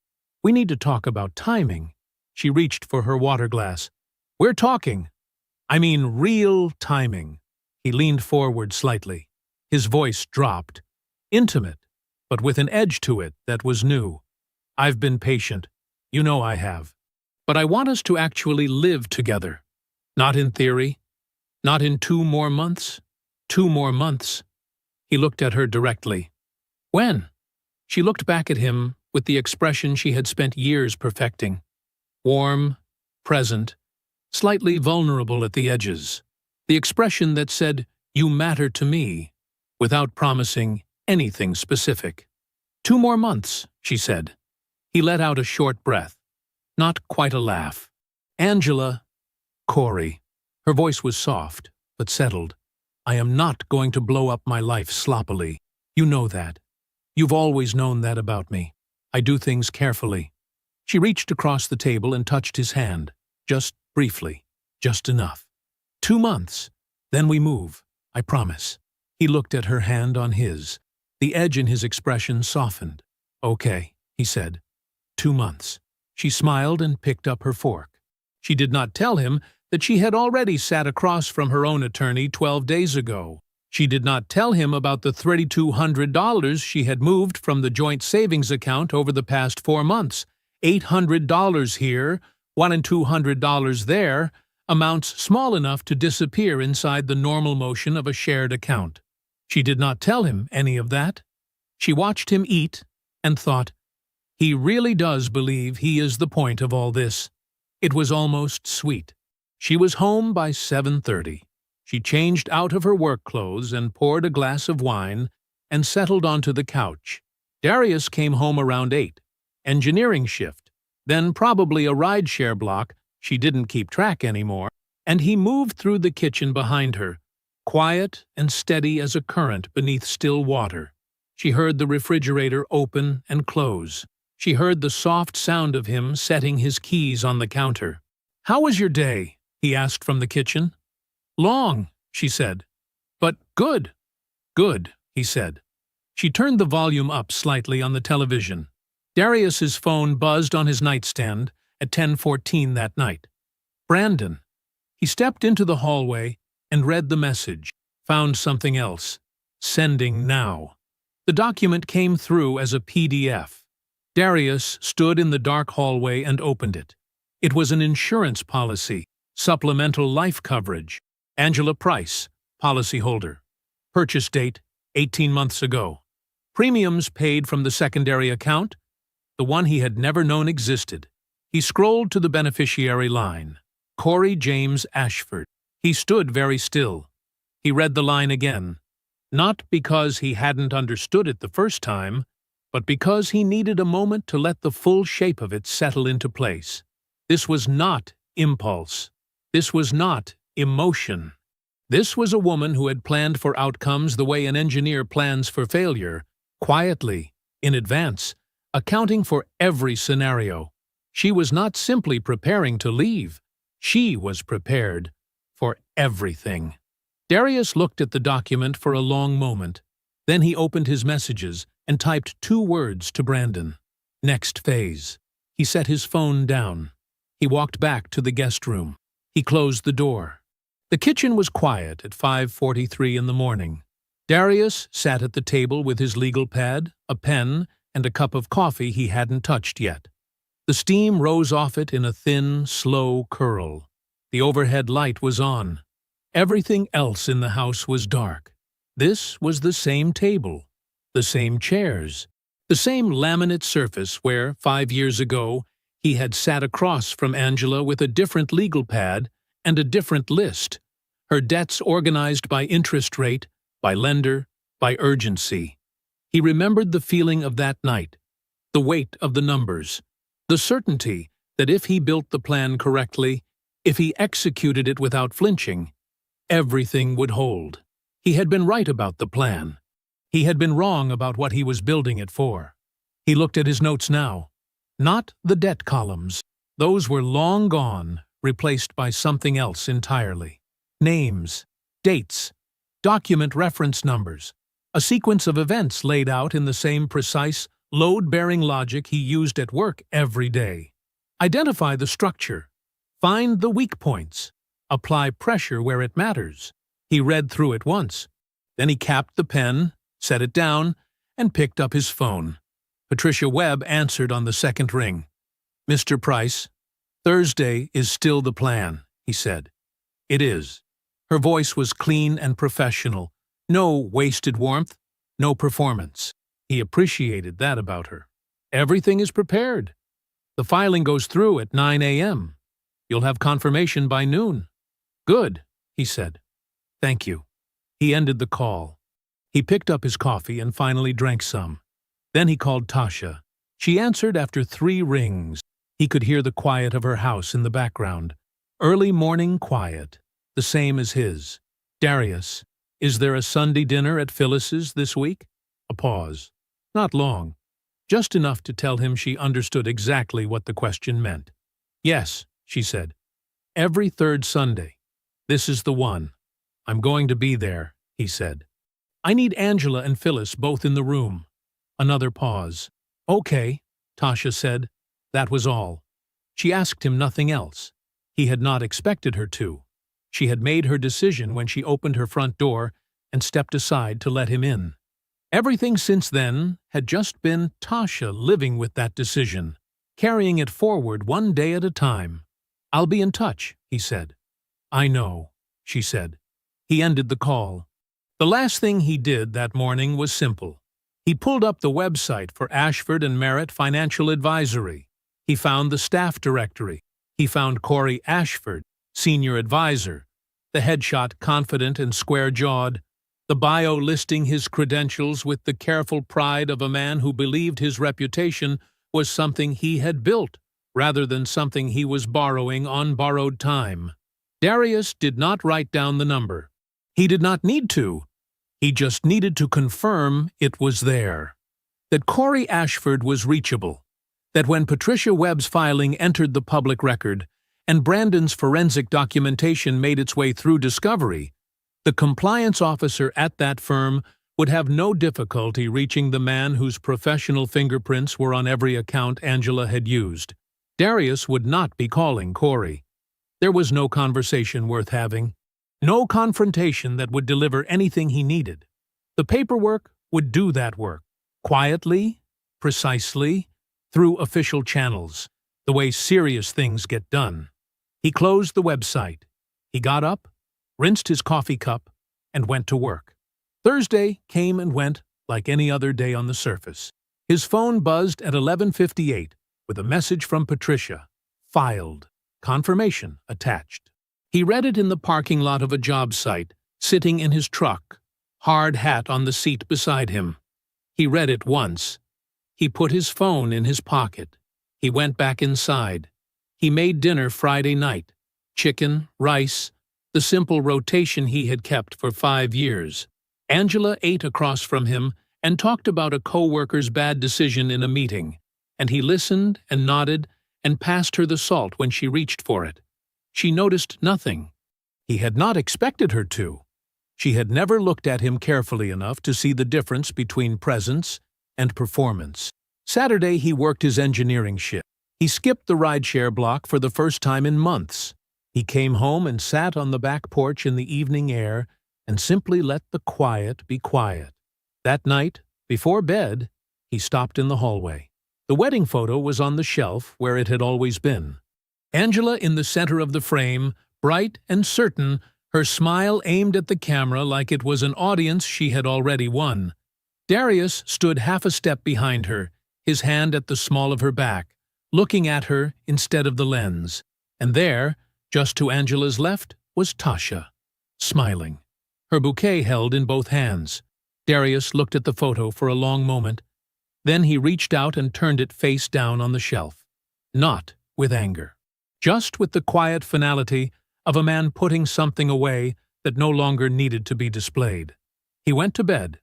"we need to talk about timing." She reached for her water glass. "We're talking. I mean real timing." He leaned forward slightly. His voice dropped. Intimate, but with an edge to it that was new. "I've been patient. You know I have. But I want us to actually live together. Not in theory. Not in 2 more months. 2 more months." He looked at her directly. "When?" She looked back at him with the expression she had spent years perfecting. Warm, present, slightly vulnerable at the edges. The expression that said, "You matter to me," without promising anything specific. 2 more months, she said. He let out a short breath. Not quite a laugh. "Angela," Corey. Her voice was soft, but settled. "I am not going to blow up my life sloppily. You know that. You've always known that about me. I do things carefully." She reached across the table and touched his hand. Just briefly. Just enough. 2 months. Then we move. I promise. He looked at her hand on his. The edge in his expression softened. "Okay," he said. 2 months. She smiled and picked up her fork. She did not tell him that she had already sat across from her own attorney 12 days ago. She did not tell him about the $3,200 she had moved from the joint savings account over the past 4 months. $800 here, $1 and $200 there, amounts small enough to disappear inside the normal motion of a shared account. She did not tell him any of that. She watched him eat and thought, he really does believe he is the point of all this. It was almost sweet. She was home by 7:30. She changed out of her work clothes and poured a glass of wine and settled onto the couch. Darius came home around 8. Engineering shift, then probably a rideshare block, she didn't keep track anymore, and he moved through the kitchen behind her, quiet and steady as a current beneath still water. She heard the refrigerator open and close. She heard the soft sound of him setting his keys on the counter. "How was your day?" he asked from the kitchen. "Long," she said. "But good." "Good," he said. She turned the volume up slightly on the television. Darius's phone buzzed on his nightstand at 10:14 that night. Brandon. He stepped into the hallway and read the message, found something else. Sending now. The document came through as a PDF. Darius stood in the dark hallway and opened it. It was an insurance policy, supplemental life coverage. Angela Price, policyholder. Purchase date, 18 months ago. Premiums paid from the secondary account, the one he had never known existed. He scrolled to the beneficiary line. Corey James Ashford. He stood very still. He read the line again, not because he hadn't understood it the first time, but because he needed a moment to let the full shape of it settle into place. This was not impulse. This was not emotion. This was a woman who had planned for outcomes the way an engineer plans for failure, quietly, in advance, accounting for every scenario. She was not simply preparing to leave. She was prepared for everything. Darius looked at the document for a long moment. Then he opened his messages and typed 2 words to Brandon. Next phase. He set his phone down. He walked back to the guest room. He closed the door. The kitchen was quiet at 5:43 in the morning. Darius sat at the table with his legal pad, a pen, and a cup of coffee he hadn't touched yet. The steam rose off it in a thin, slow curl. The overhead light was on. Everything else in the house was dark. This was the same table, the same chairs, the same laminate surface where, 5 years ago, he had sat across from Angela with a different legal pad and a different list, her debts organized by interest rate, by lender, by urgency. He remembered the feeling of that night, the weight of the numbers, the certainty that if he built the plan correctly, if he executed it without flinching, everything would hold. He had been right about the plan. He had been wrong about what he was building it for. He looked at his notes now. Not the debt columns. Those were long gone, replaced by something else entirely. Names, dates, document reference numbers, a sequence of events laid out in the same precise, load-bearing logic he used at work every day. Identify the structure. Find the weak points. Apply pressure where it matters. He read through it once. Then he capped the pen, set it down, and picked up his phone. Patricia Webb answered on the second ring. "Mr. Price, Thursday is still the plan," he said. "It is." Her voice was clean and professional. No wasted warmth, no performance. He appreciated that about her. "Everything is prepared. The filing goes through at 9 a.m. You'll have confirmation by noon." "Good," he said. "Thank you." He ended the call. He picked up his coffee and finally drank some. Then he called Tasha. She answered after 3 rings. He could hear the quiet of her house in the background. Early morning quiet, the same as his. "Darius, is there a Sunday dinner at Phyllis's this week?" A pause. Not long. Just enough to tell him she understood exactly what the question meant. "Yes," she said. "Every 3rd Sunday. This is the one. I'm going to be there," he said. I need Angela and Phyllis both in the room. Another pause. Okay, Tasha said. That was all. She asked him nothing else. He had not expected her to. She had made her decision when she opened her front door and stepped aside to let him in. Everything since then had just been Tasha living with that decision, carrying it forward one day at a time. I'll be in touch, he said. I know, she said. He ended the call. The last thing he did that morning was simple. He pulled up the website for Ashford and Merritt Financial Advisory. He found the staff directory. He found Corey Ashford, senior advisor, the headshot confident and square-jawed, the bio listing his credentials with the careful pride of a man who believed his reputation was something he had built, rather than something he was borrowing on borrowed time. Darius did not write down the number. He did not need to. He just needed to confirm it was there. That Corey Ashford was reachable. That when Patricia Webb's filing entered the public record and Brandon's forensic documentation made its way through discovery, the compliance officer at that firm would have no difficulty reaching the man whose professional fingerprints were on every account Angela had used. Darius would not be calling Corey. There was no conversation worth having. No confrontation that would deliver anything he needed. The paperwork would do that work, quietly, precisely, through official channels, the way serious things get done. He closed the website. He got up, rinsed his coffee cup, and went to work. Thursday came and went like any other day on the surface. His phone buzzed at 11:58 with a message from Patricia. Filed. Confirmation attached. He read it in the parking lot of a job site, sitting in his truck, hard hat on the seat beside him. He read it once. He put his phone in his pocket. He went back inside. He made dinner Friday night. Chicken, rice, the simple rotation he had kept for 5 years. Angela ate across from him and talked about a co-worker's bad decision in a meeting, and he listened and nodded and passed her the salt when she reached for it. She noticed nothing. He had not expected her to. She had never looked at him carefully enough to see the difference between presence and performance. Saturday he worked his engineering shift. He skipped the rideshare block for the first time in months. He came home and sat on the back porch in the evening air and simply let the quiet be quiet. That night, before bed, he stopped in the hallway. The wedding photo was on the shelf where it had always been. Angela in the center of the frame, bright and certain, her smile aimed at the camera like it was an audience she had already won. Darius stood half a step behind her, his hand at the small of her back, looking at her instead of the lens. And there, just to Angela's left, was Tasha, smiling, her bouquet held in both hands. Darius looked at the photo for a long moment. Then he reached out and turned it face down on the shelf. Not with anger. Just with the quiet finality of a man putting something away that no longer needed to be displayed. He went to bed.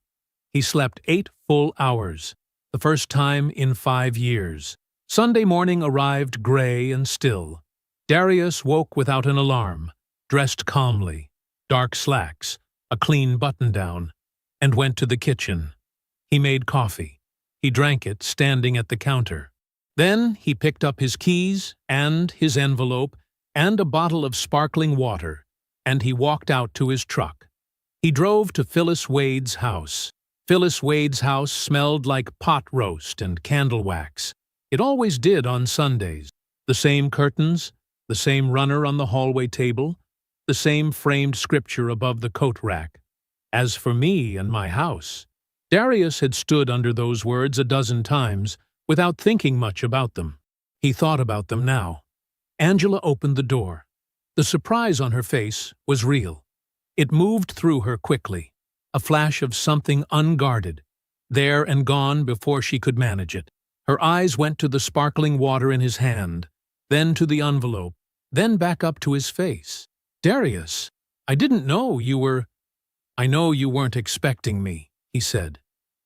He slept 8 full hours, the first time in 5 years. Sunday morning arrived gray and still. Darius woke without an alarm, dressed calmly, dark slacks, a clean button-down, and went to the kitchen. He made coffee. He drank it standing at the counter. Then he picked up his keys and his envelope and a bottle of sparkling water, and he walked out to his truck. He drove to Phyllis Wade's house. Phyllis Wade's house smelled like pot roast and candle wax. It always did on Sundays. The same curtains, the same runner on the hallway table, the same framed scripture above the coat rack. As for me and my house, Darius had stood under those words a dozen times without thinking much about them. He thought about them now. Angela opened the door. The surprise on her face was real. It moved through her quickly, a flash of something unguarded, there and gone before she could manage it. Her eyes went to the sparkling water in his hand, then to the envelope, then back up to his face. Darius, I didn't know you were... I know you weren't expecting me, he said.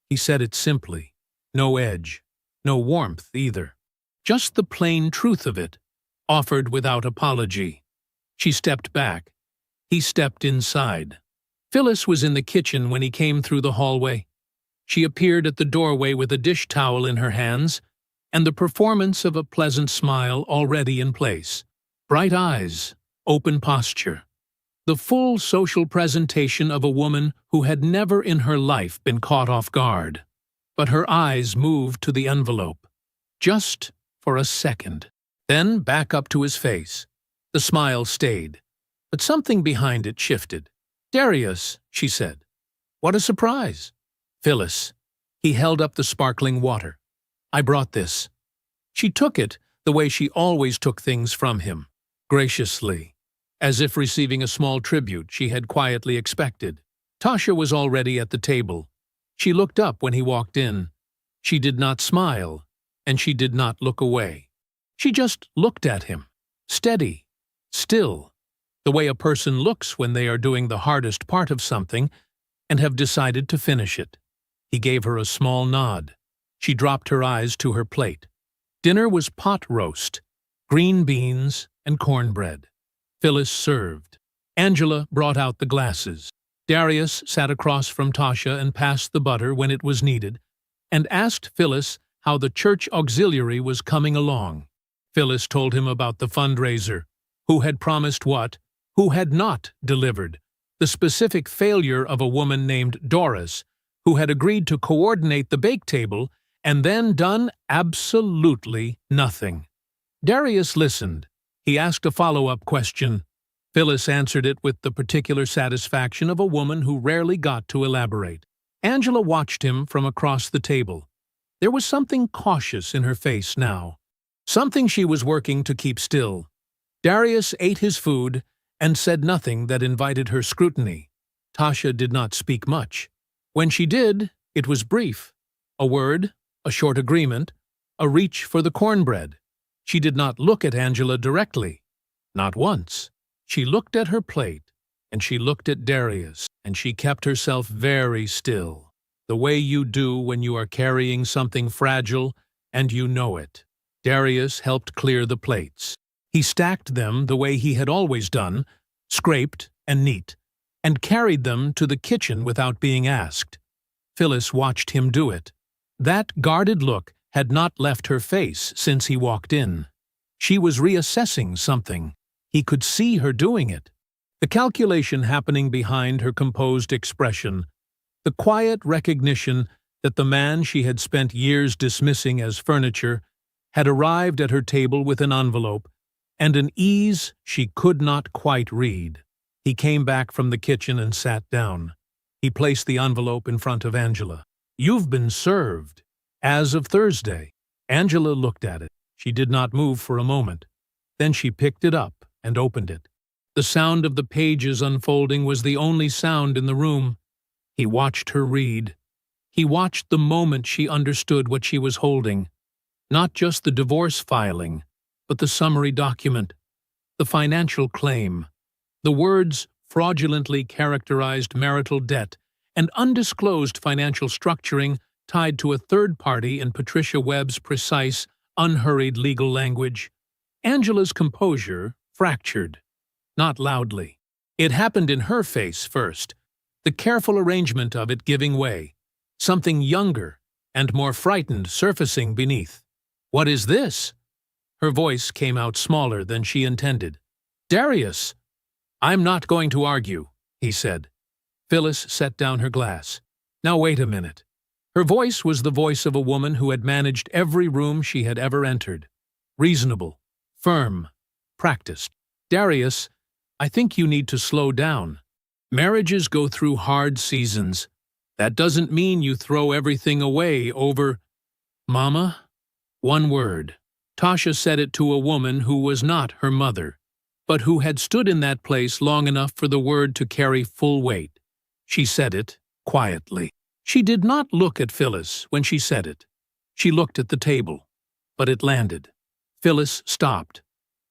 He said it simply. No edge. No warmth either. Just the plain truth of it, offered without apology. She stepped back. He stepped inside. Phyllis was in the kitchen when he came through the hallway. She appeared at the doorway with a dish towel in her hands and the performance of a pleasant smile already in place. Bright eyes, open posture. The full social presentation of a woman who had never in her life been caught off guard. But her eyes moved to the envelope. Just for a second. Then back up to his face. The smile stayed, but something behind it shifted. "Darius," she said. "What a surprise." "Phyllis." He held up the sparkling water. "I brought this." She took it the way she always took things from him, graciously, as if receiving a small tribute she had quietly expected. Tasha was already at the table. She looked up when he walked in. She did not smile, and she did not look away. She just looked at him, steady, still, the way a person looks when they are doing the hardest part of something and have decided to finish it. He gave her a small nod. She dropped her eyes to her plate. Dinner was pot roast, green beans, and cornbread. Phyllis served. Angela brought out the glasses. Darius sat across from Tasha and passed the butter when it was needed, and asked Phyllis how the church auxiliary was coming along. Phyllis told him about the fundraiser, who had promised what, who had not delivered, the specific failure of a woman named Doris, who had agreed to coordinate the bake table and then done absolutely nothing. Darius listened. He asked a follow-up question. Phyllis answered it with the particular satisfaction of a woman who rarely got to elaborate. Angela watched him from across the table. There was something cautious in her face now, something she was working to keep still. Darius ate his food and said nothing that invited her scrutiny. Tasha did not speak much. When she did, it was brief. A word, a short agreement, a reach for the cornbread. She did not look at Angela directly. Not once. She looked at her plate, and she looked at Darius, and she kept herself very still, the way you do when you are carrying something fragile and you know it. Darius helped clear the plates. He stacked them the way he had always done, scraped and neat, and carried them to the kitchen without being asked. Phyllis watched him do it. That guarded look had not left her face since he walked in. She was reassessing something. He could see her doing it. The calculation happening behind her composed expression, the quiet recognition that the man she had spent years dismissing as furniture had arrived at her table with an envelope and an ease she could not quite read. He came back from the kitchen and sat down. He placed the envelope in front of Angela. "You've been served. As of Thursday." Angela looked at it. She did not move for a moment. Then she picked it up and opened it. The sound of the pages unfolding was the only sound in the room. He watched her read. He watched the moment she understood what she was holding. Not just the divorce filing, but the summary document, the financial claim, the words fraudulently characterized marital debt and undisclosed financial structuring tied to a third party in Patricia Webb's precise, unhurried legal language. Angela's composure fractured, not loudly. It happened in her face first, the careful arrangement of it giving way, something younger and more frightened surfacing beneath. "What is this?" Her voice came out smaller than she intended. "Darius!" "I'm not going to argue," he said. Phyllis set down her glass. "Now wait a minute." Her voice was the voice of a woman who had managed every room she had ever entered. Reasonable, firm, practiced. "Darius, I think you need to slow down. Marriages go through hard seasons. That doesn't mean you throw everything away over—" "Mama?" One word. Tasha said it to a woman who was not her mother, but who had stood in that place long enough for the word to carry full weight. She said it quietly. She did not look at Phyllis when she said it. She looked at the table, but it landed. Phyllis stopped.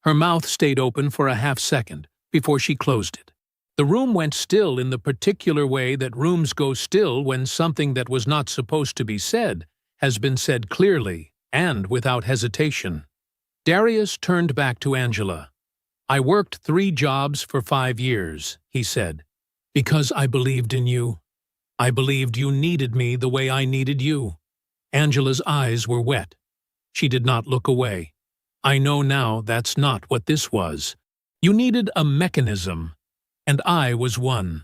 Her mouth stayed open for a half-second before she closed it. The room went still in the particular way that rooms go still when something that was not supposed to be said has been said clearly and without hesitation. Darius turned back to Angela. "I worked 3 jobs for 5 years," he said. Because I believed in you. I believed you needed me the way I needed you. Angela's eyes were wet. She did not look away. I know now that's not what this was. You needed a mechanism, and I was one.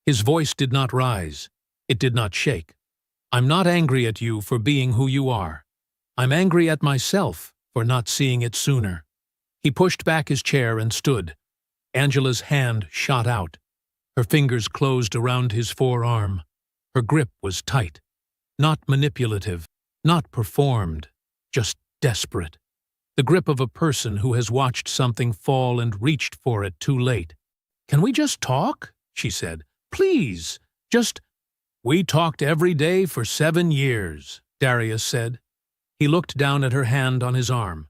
His voice did not rise. It did not shake. I'm not angry at you for being who you are. I'm angry at myself for not seeing it sooner. He pushed back his chair and stood. Angela's hand shot out. Her fingers closed around his forearm. Her grip was tight. Not manipulative, not performed, just desperate. The grip of a person who has watched something fall and reached for it too late. Can we just talk? She said. Please, just... We talked every day for 7 years, Darius said. He looked down at her hand on his arm.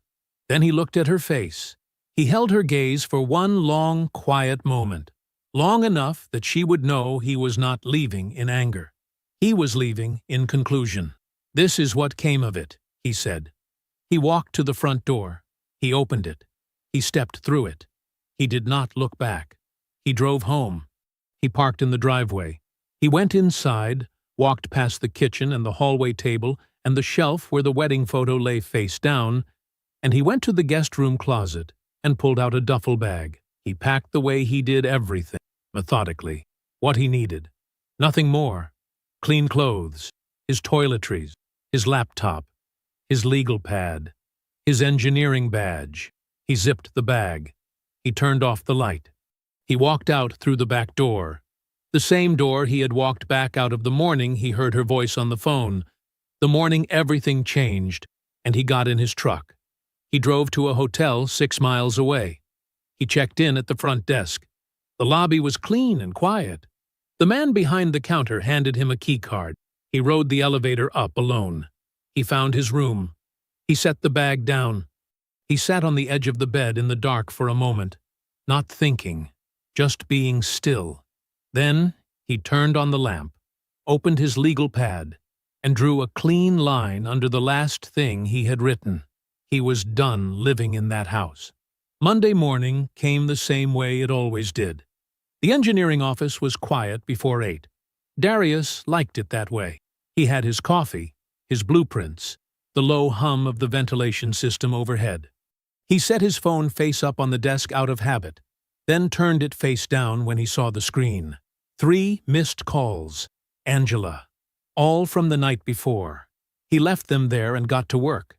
Then he looked at her face. He held her gaze for one long, quiet moment, long enough that she would know he was not leaving in anger. He was leaving in conclusion. This is what came of it, he said. He walked to the front door. He opened it. He stepped through it. He did not look back. He drove home. He parked in the driveway. He went inside, walked past the kitchen and the hallway table and the shelf where the wedding photo lay face down, and he went to the guest room closet and pulled out a duffel bag. He packed the way he did everything, methodically. What he needed. Nothing more. Clean clothes, his toiletries, his laptop, his legal pad, his engineering badge. He zipped the bag. He turned off the light. He walked out through the back door. The same door he had walked back out of the morning he heard her voice on the phone. The morning everything changed, and he got in his truck. He drove to a hotel 6 miles away. He checked in at the front desk. The lobby was clean and quiet. The man behind the counter handed him a key card. He rode the elevator up alone. He found his room. He set the bag down. He sat on the edge of the bed in the dark for a moment, not thinking, just being still. Then he turned on the lamp, opened his legal pad, and drew a clean line under the last thing he had written. He was done living in that house. Monday morning came the same way it always did. The engineering office was quiet before 8. Darius liked it that way. He had his coffee, his blueprints, the low hum of the ventilation system overhead. He set his phone face up on the desk out of habit, then turned it face down when he saw the screen. 3 missed calls. Angela. All from the night before. He left them there and got to work.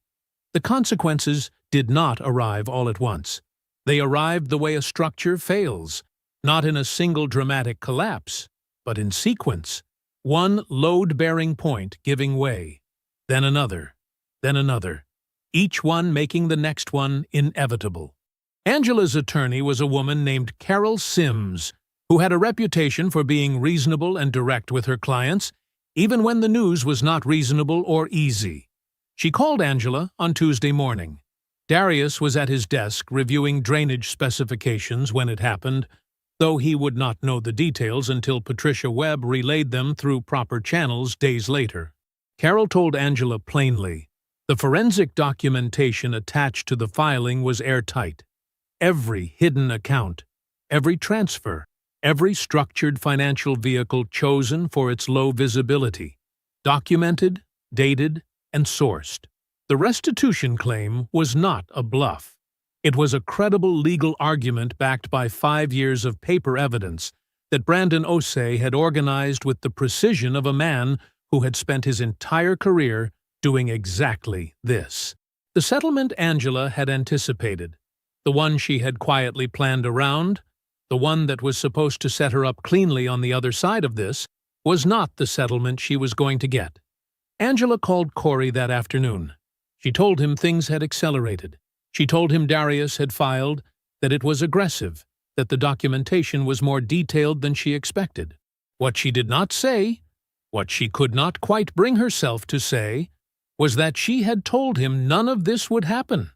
The consequences did not arrive all at once. They arrived the way a structure fails, not in a single dramatic collapse, but in sequence. One load-bearing point giving way, then another, each one making the next one inevitable. Angela's attorney was a woman named Carol Sims, who had a reputation for being reasonable and direct with her clients, even when the news was not reasonable or easy. She called Angela on Tuesday morning. Darius was at his desk reviewing drainage specifications when it happened, though he would not know the details until Patricia Webb relayed them through proper channels days later. Carol told Angela plainly, the forensic documentation attached to the filing was airtight. Every hidden account, every transfer, every structured financial vehicle chosen for its low visibility, documented, dated, and sourced. The restitution claim was not a bluff. It was a credible legal argument backed by 5 years of paper evidence that Brandon Osei had organized with the precision of a man who had spent his entire career doing exactly this. The settlement Angela had anticipated, the one she had quietly planned around, the one that was supposed to set her up cleanly on the other side of this, was not the settlement she was going to get. Angela called Corey that afternoon. She told him things had accelerated. She told him Darius had filed, that it was aggressive, that the documentation was more detailed than she expected. What she did not say, what she could not quite bring herself to say, was that she had told him none of this would happen.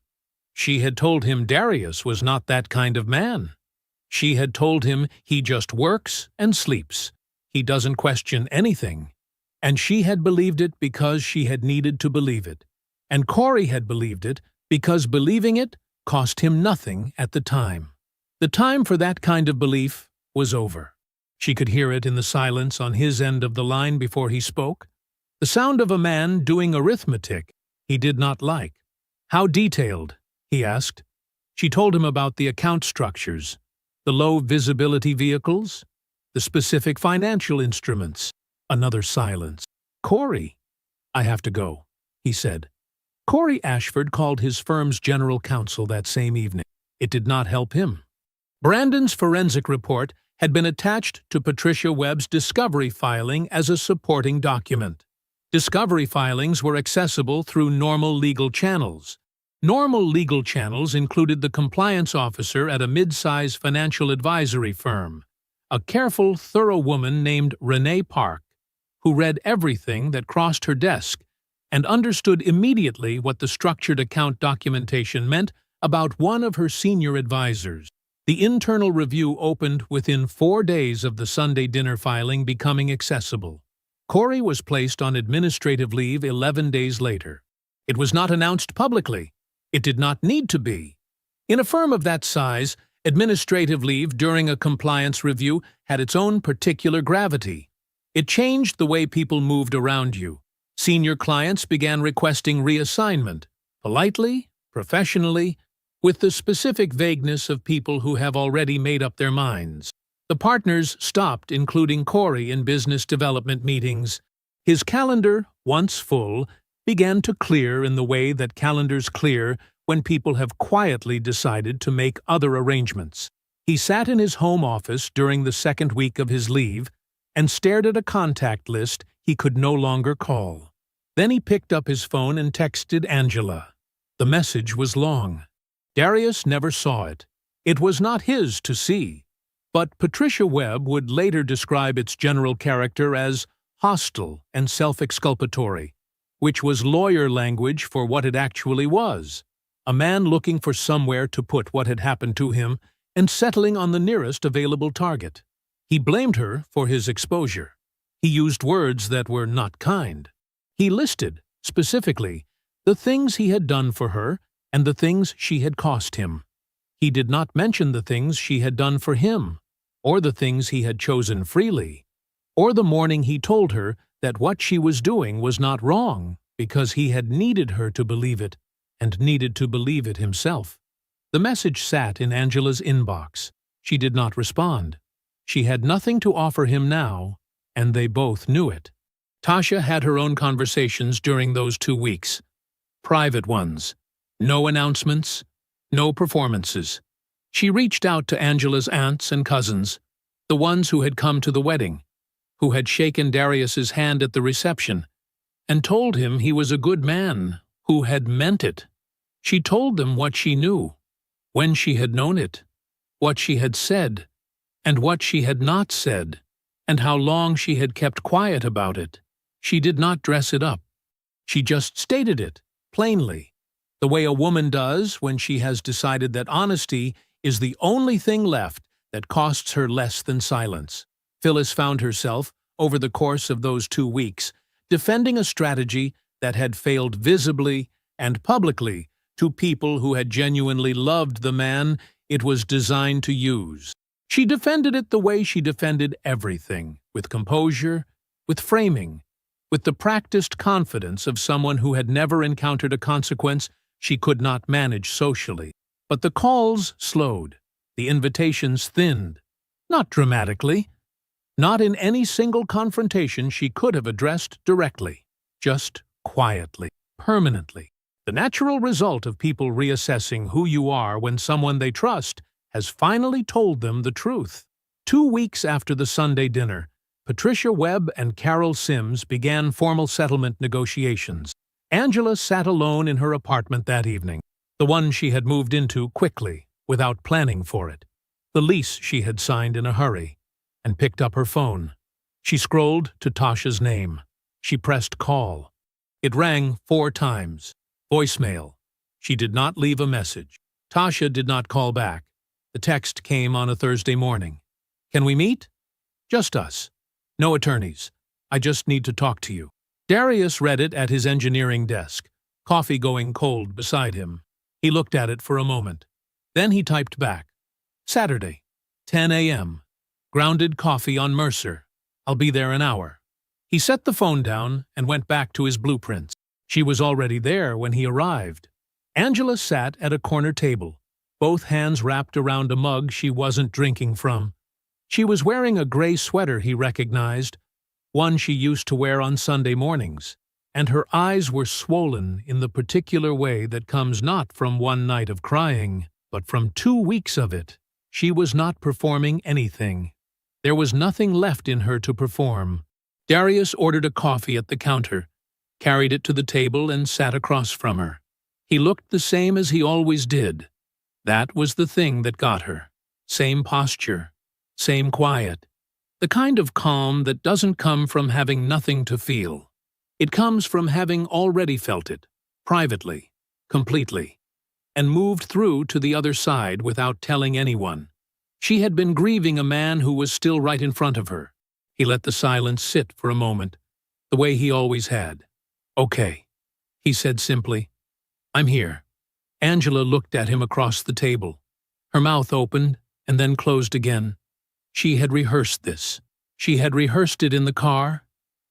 She had told him Darius was not that kind of man. She had told him he just works and sleeps. He doesn't question anything. And she had believed it because she had needed to believe it. And Corey had believed it because believing it cost him nothing at the time. The time for that kind of belief was over. She could hear it in the silence on his end of the line before he spoke. The sound of a man doing arithmetic he did not like. "How detailed?" he asked. She told him about the account structures, the low-visibility vehicles, the specific financial instruments. Another silence. "Corey." "I have to go," he said. Corey Ashford called his firm's general counsel that same evening. It did not help him. Brandon's forensic report had been attached to Patricia Webb's discovery filing as a supporting document. Discovery filings were accessible through normal legal channels. Normal legal channels included the compliance officer at a mid-size financial advisory firm, a careful, thorough woman named Renee Park, who read everything that crossed her desk and understood immediately what the structured account documentation meant about one of her senior advisors. The internal review opened within 4 days of the Sunday dinner filing becoming accessible. Corey was placed on administrative leave 11 days later. It was not announced publicly. It did not need to be. In a firm of that size, administrative leave during a compliance review had its own particular gravity. It changed the way people moved around you. Senior clients began requesting reassignment, politely, professionally, with the specific vagueness of people who have already made up their minds. The partners stopped including Corey in business development meetings. His calendar, once full, began to clear in the way that calendars clear when people have quietly decided to make other arrangements. He sat in his home office during the second week of his leave and stared at a contact list he could no longer call. Then he picked up his phone and texted Angela. The message was long. Darius never saw it. It was not his to see. But Patricia Webb would later describe its general character as hostile and self-exculpatory, which was lawyer language for what it actually was: a man looking for somewhere to put what had happened to him and settling on the nearest available target. He blamed her for his exposure. He used words that were not kind. He listed, specifically, the things he had done for her and the things she had cost him. He did not mention the things she had done for him, or the things he had chosen freely, or the morning he told her that what she was doing was not wrong because he had needed her to believe it and needed to believe it himself. The message sat in Angela's inbox. She did not respond. She had nothing to offer him now, and they both knew it. Tasha had her own conversations during those 2 weeks. Private ones. No announcements. No performances. She reached out to Angela's aunts and cousins, the ones who had come to the wedding, who had shaken Darius's hand at the reception, and told him he was a good man, who had meant it. She told them what she knew, when she had known it, what she had said, and what she had not said, and how long she had kept quiet about it. She did not dress it up. She just stated it, plainly, the way a woman does when she has decided that honesty is the only thing left that costs her less than silence. Phyllis found herself, over the course of those 2 weeks, defending a strategy that had failed visibly and publicly to people who had genuinely loved the man it was designed to use. She defended it the way she defended everything, with composure, with framing, with the practiced confidence of someone who had never encountered a consequence she could not manage socially. But the calls slowed, the invitations thinned, not dramatically, not in any single confrontation she could have addressed directly, just quietly, permanently. The natural result of people reassessing who you are when someone they trust has finally told them the truth. 2 weeks after the Sunday dinner, Patricia Webb and Carol Sims began formal settlement negotiations. Angela sat alone in her apartment that evening, the one she had moved into quickly, without planning for it, the lease she had signed in a hurry, and picked up her phone. She scrolled to Tasha's name. She pressed call. It rang 4 times. Voicemail. She did not leave a message. Tasha did not call back. The text came on a Thursday morning. "Can we meet?" "Just us. No attorneys. I just need to talk to you." Darius read it at his engineering desk, coffee going cold beside him. He looked at it for a moment. Then he typed back. "Saturday, 10 a.m. Grounded coffee on Mercer. I'll be there an hour. He set the phone down and went back to his blueprints. She was already there when he arrived. Angela sat at a corner table, both hands wrapped around a mug she wasn't drinking from. She was wearing a gray sweater he recognized, one she used to wear on Sunday mornings, and her eyes were swollen in the particular way that comes not from one night of crying, but from 2 weeks of it. She was not performing anything. There was nothing left in her to perform. Darius ordered a coffee at the counter, carried it to the table, and sat across from her. He looked the same as he always did. That was the thing that got her. Same posture, same quiet. The kind of calm that doesn't come from having nothing to feel. It comes from having already felt it, privately, completely, and moved through to the other side without telling anyone. She had been grieving a man who was still right in front of her. He let the silence sit for a moment, the way he always had. "Okay," he said simply. "I'm here." Angela looked at him across the table. Her mouth opened and then closed again. She had rehearsed this. She had rehearsed it in the car,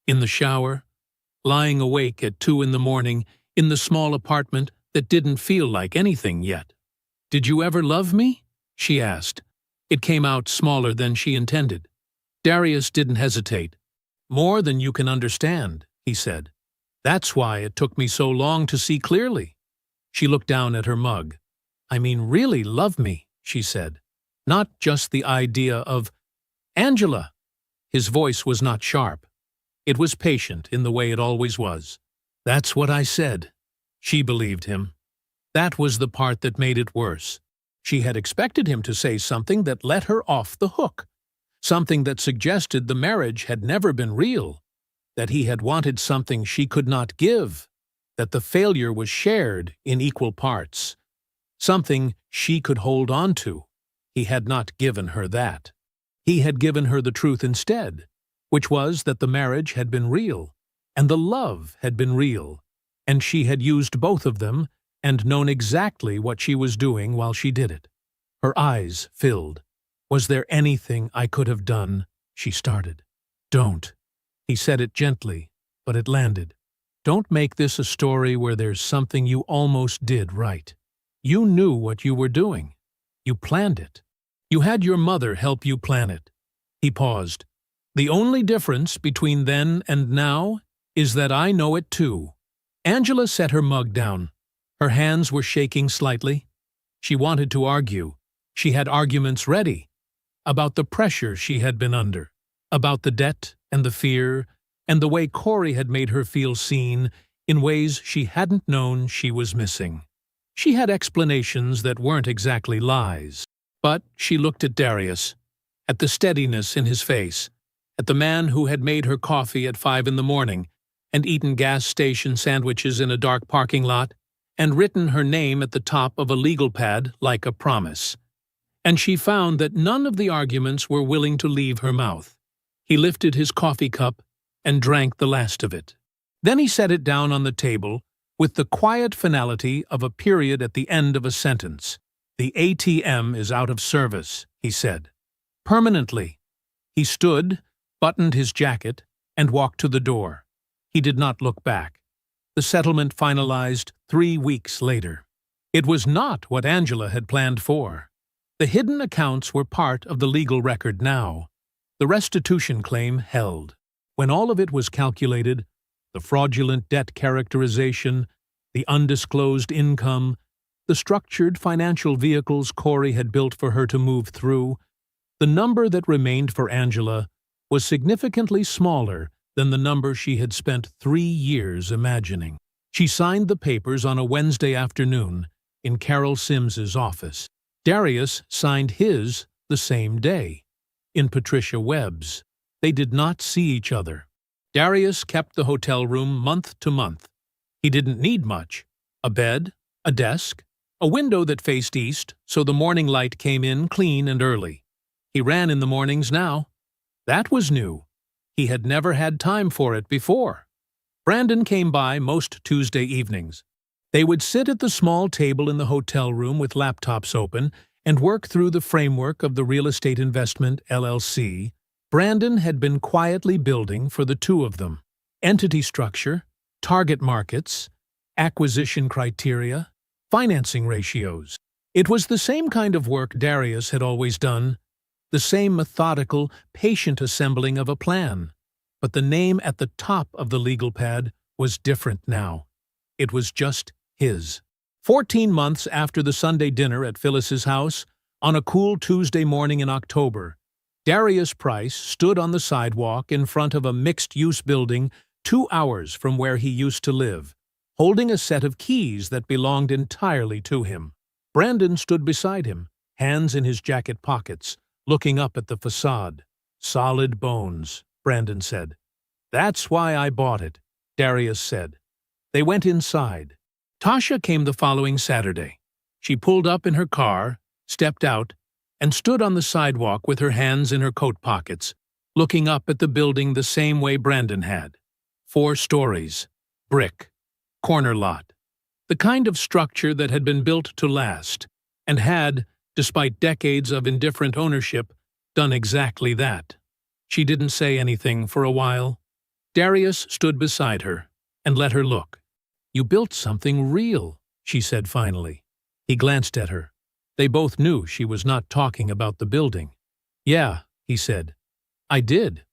in the shower, lying awake at 2 in the morning, in the small apartment that didn't feel like anything yet. "Did you ever love me?" she asked. It came out smaller than she intended. Darius didn't hesitate. "More than you can understand," he said. "That's why it took me so long to see clearly." She looked down at her mug. "I mean, really love me," she said. "Not just the idea of—" "Angela!" His voice was not sharp. It was patient in the way it always was. "That's what I said." She believed him. That was the part that made it worse. She had expected him to say something that let her off the hook, something that suggested the marriage had never been real, that he had wanted something she could not give, that the failure was shared in equal parts, something she could hold on to. He had not given her that. He had given her the truth instead, which was that the marriage had been real, and the love had been real, and she had used both of them and known exactly what she was doing while she did it. Her eyes filled. "Was there anything I could have done?" she started. "Don't." He said it gently, but it landed. "Don't make this a story where there's something you almost did right. You knew what you were doing. You planned it. You had your mother help you plan it." He paused. "The only difference between then and now is that I know it too." Angela set her mug down. Her hands were shaking slightly. She wanted to argue. She had arguments ready. About the pressure she had been under. About the debt and the fear, and the way Corey had made her feel seen in ways she hadn't known she was missing. She had explanations that weren't exactly lies. But she looked at Darius, at the steadiness in his face, at the man who had made her coffee at 5 in the morning and eaten gas station sandwiches in a dark parking lot, and written her name at the top of a legal pad like a promise. And she found that none of the arguments were willing to leave her mouth. He lifted his coffee cup and drank the last of it. Then he set it down on the table with the quiet finality of a period at the end of a sentence. "The ATM is out of service," he said. "Permanently." He stood, buttoned his jacket, and walked to the door. He did not look back. The settlement finalized 3 weeks later. It was not what Angela had planned for. The hidden accounts were part of the legal record now. The restitution claim held. When all of it was calculated, the fraudulent debt characterization, the undisclosed income, the structured financial vehicles Corey had built for her to move through, the number that remained for Angela was significantly smaller than the number she had spent 3 years imagining. She signed the papers on a Wednesday afternoon in Carol Sims's office. Darius signed his the same day, in Patricia Webb's. They did not see each other. Darius kept the hotel room month to month. He didn't need much: a bed, a desk, a window that faced east so the morning light came in clean and early. He ran in the mornings now. That was new. He had never had time for it before. Brandon came by most Tuesday evenings. They would sit at the small table in the hotel room with laptops open and work through the framework of the Real Estate Investment LLC Brandon had been quietly building for the two of them. Entity structure, target markets, acquisition criteria, financing ratios. It was the same kind of work Darius had always done, the same methodical, patient assembling of a plan. But the name at the top of the legal pad was different now. It was just his. 14 months after the Sunday dinner at Phyllis's house, on a cool Tuesday morning in October, Darius Price stood on the sidewalk in front of a mixed-use building 2 hours from where he used to live, holding a set of keys that belonged entirely to him. Brandon stood beside him, hands in his jacket pockets, looking up at the facade. "Solid bones," Brandon said. "That's why I bought it," Darius said. They went inside. Tasha came the following Saturday. She pulled up in her car, stepped out, and stood on the sidewalk with her hands in her coat pockets, looking up at the building the same way Brandon had. 4 stories, brick, corner lot. The kind of structure that had been built to last, and had, despite decades of indifferent ownership, done exactly that. She didn't say anything for a while. Darius stood beside her and let her look. "You built something real," she said finally. He glanced at her. They both knew she was not talking about the building. "Yeah," he said. "I did."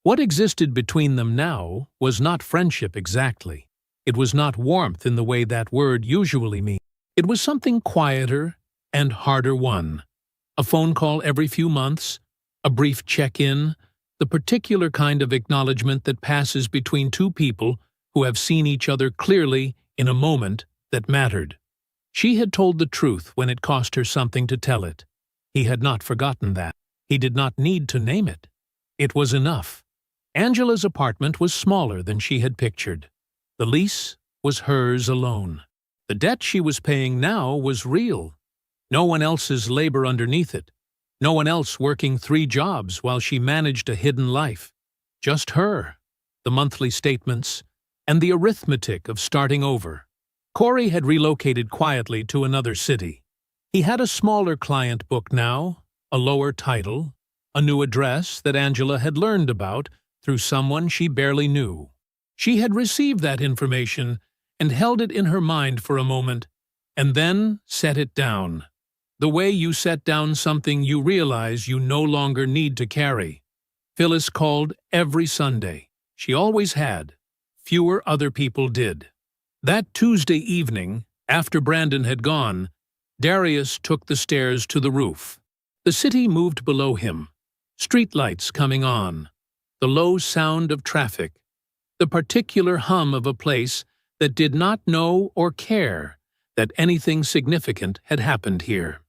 What existed between them now was not friendship exactly. It was not warmth in the way that word usually means. It was something quieter and harder won. A phone call every few months, a brief check-in, the particular kind of acknowledgement that passes between two people who have seen each other clearly in a moment that mattered. She had told the truth when it cost her something to tell it. He had not forgotten that. He did not need to name it. It was enough. Angela's apartment was smaller than she had pictured. The lease was hers alone. The debt she was paying now was real. No one else's labor underneath it. No one else working 3 jobs while she managed a hidden life. Just her, the monthly statements, and the arithmetic of starting over. Corey had relocated quietly to another city. He had a smaller client book now, a lower title, a new address that Angela had learned about through someone she barely knew. She had received that information and held it in her mind for a moment, and then set it down. The way you set down something you realize you no longer need to carry. Phyllis called every Sunday. She always had. Fewer other people did. That Tuesday evening, after Brandon had gone, Darius took the stairs to the roof. The city moved below him, streetlights coming on, the low sound of traffic, the particular hum of a place that did not know or care that anything significant had happened here.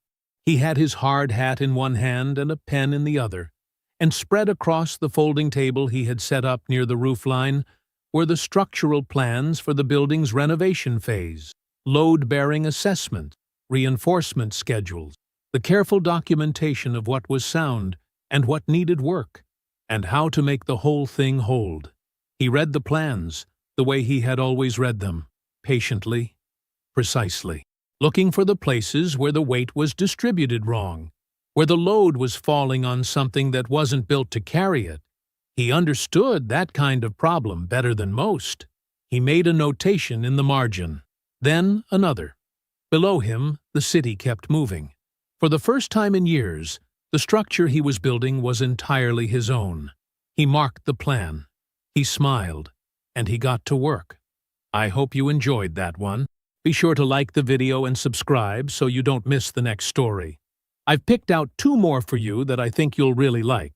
He had his hard hat in one hand and a pen in the other, and spread across the folding table he had set up near the roofline were the structural plans for the building's renovation phase, load-bearing assessment, reinforcement schedules, the careful documentation of what was sound and what needed work, and how to make the whole thing hold. He read the plans the way he had always read them, patiently, precisely, looking for the places where the weight was distributed wrong, where the load was falling on something that wasn't built to carry it. He understood that kind of problem better than most. He made a notation in the margin, then another. Below him, the city kept moving. For the first time in years, the structure he was building was entirely his own. He marked the plan. He smiled, and he got to work. I hope you enjoyed that one. Be sure to like the video and subscribe so you don't miss the next story. I've picked out 2 more for you that I think you'll really like.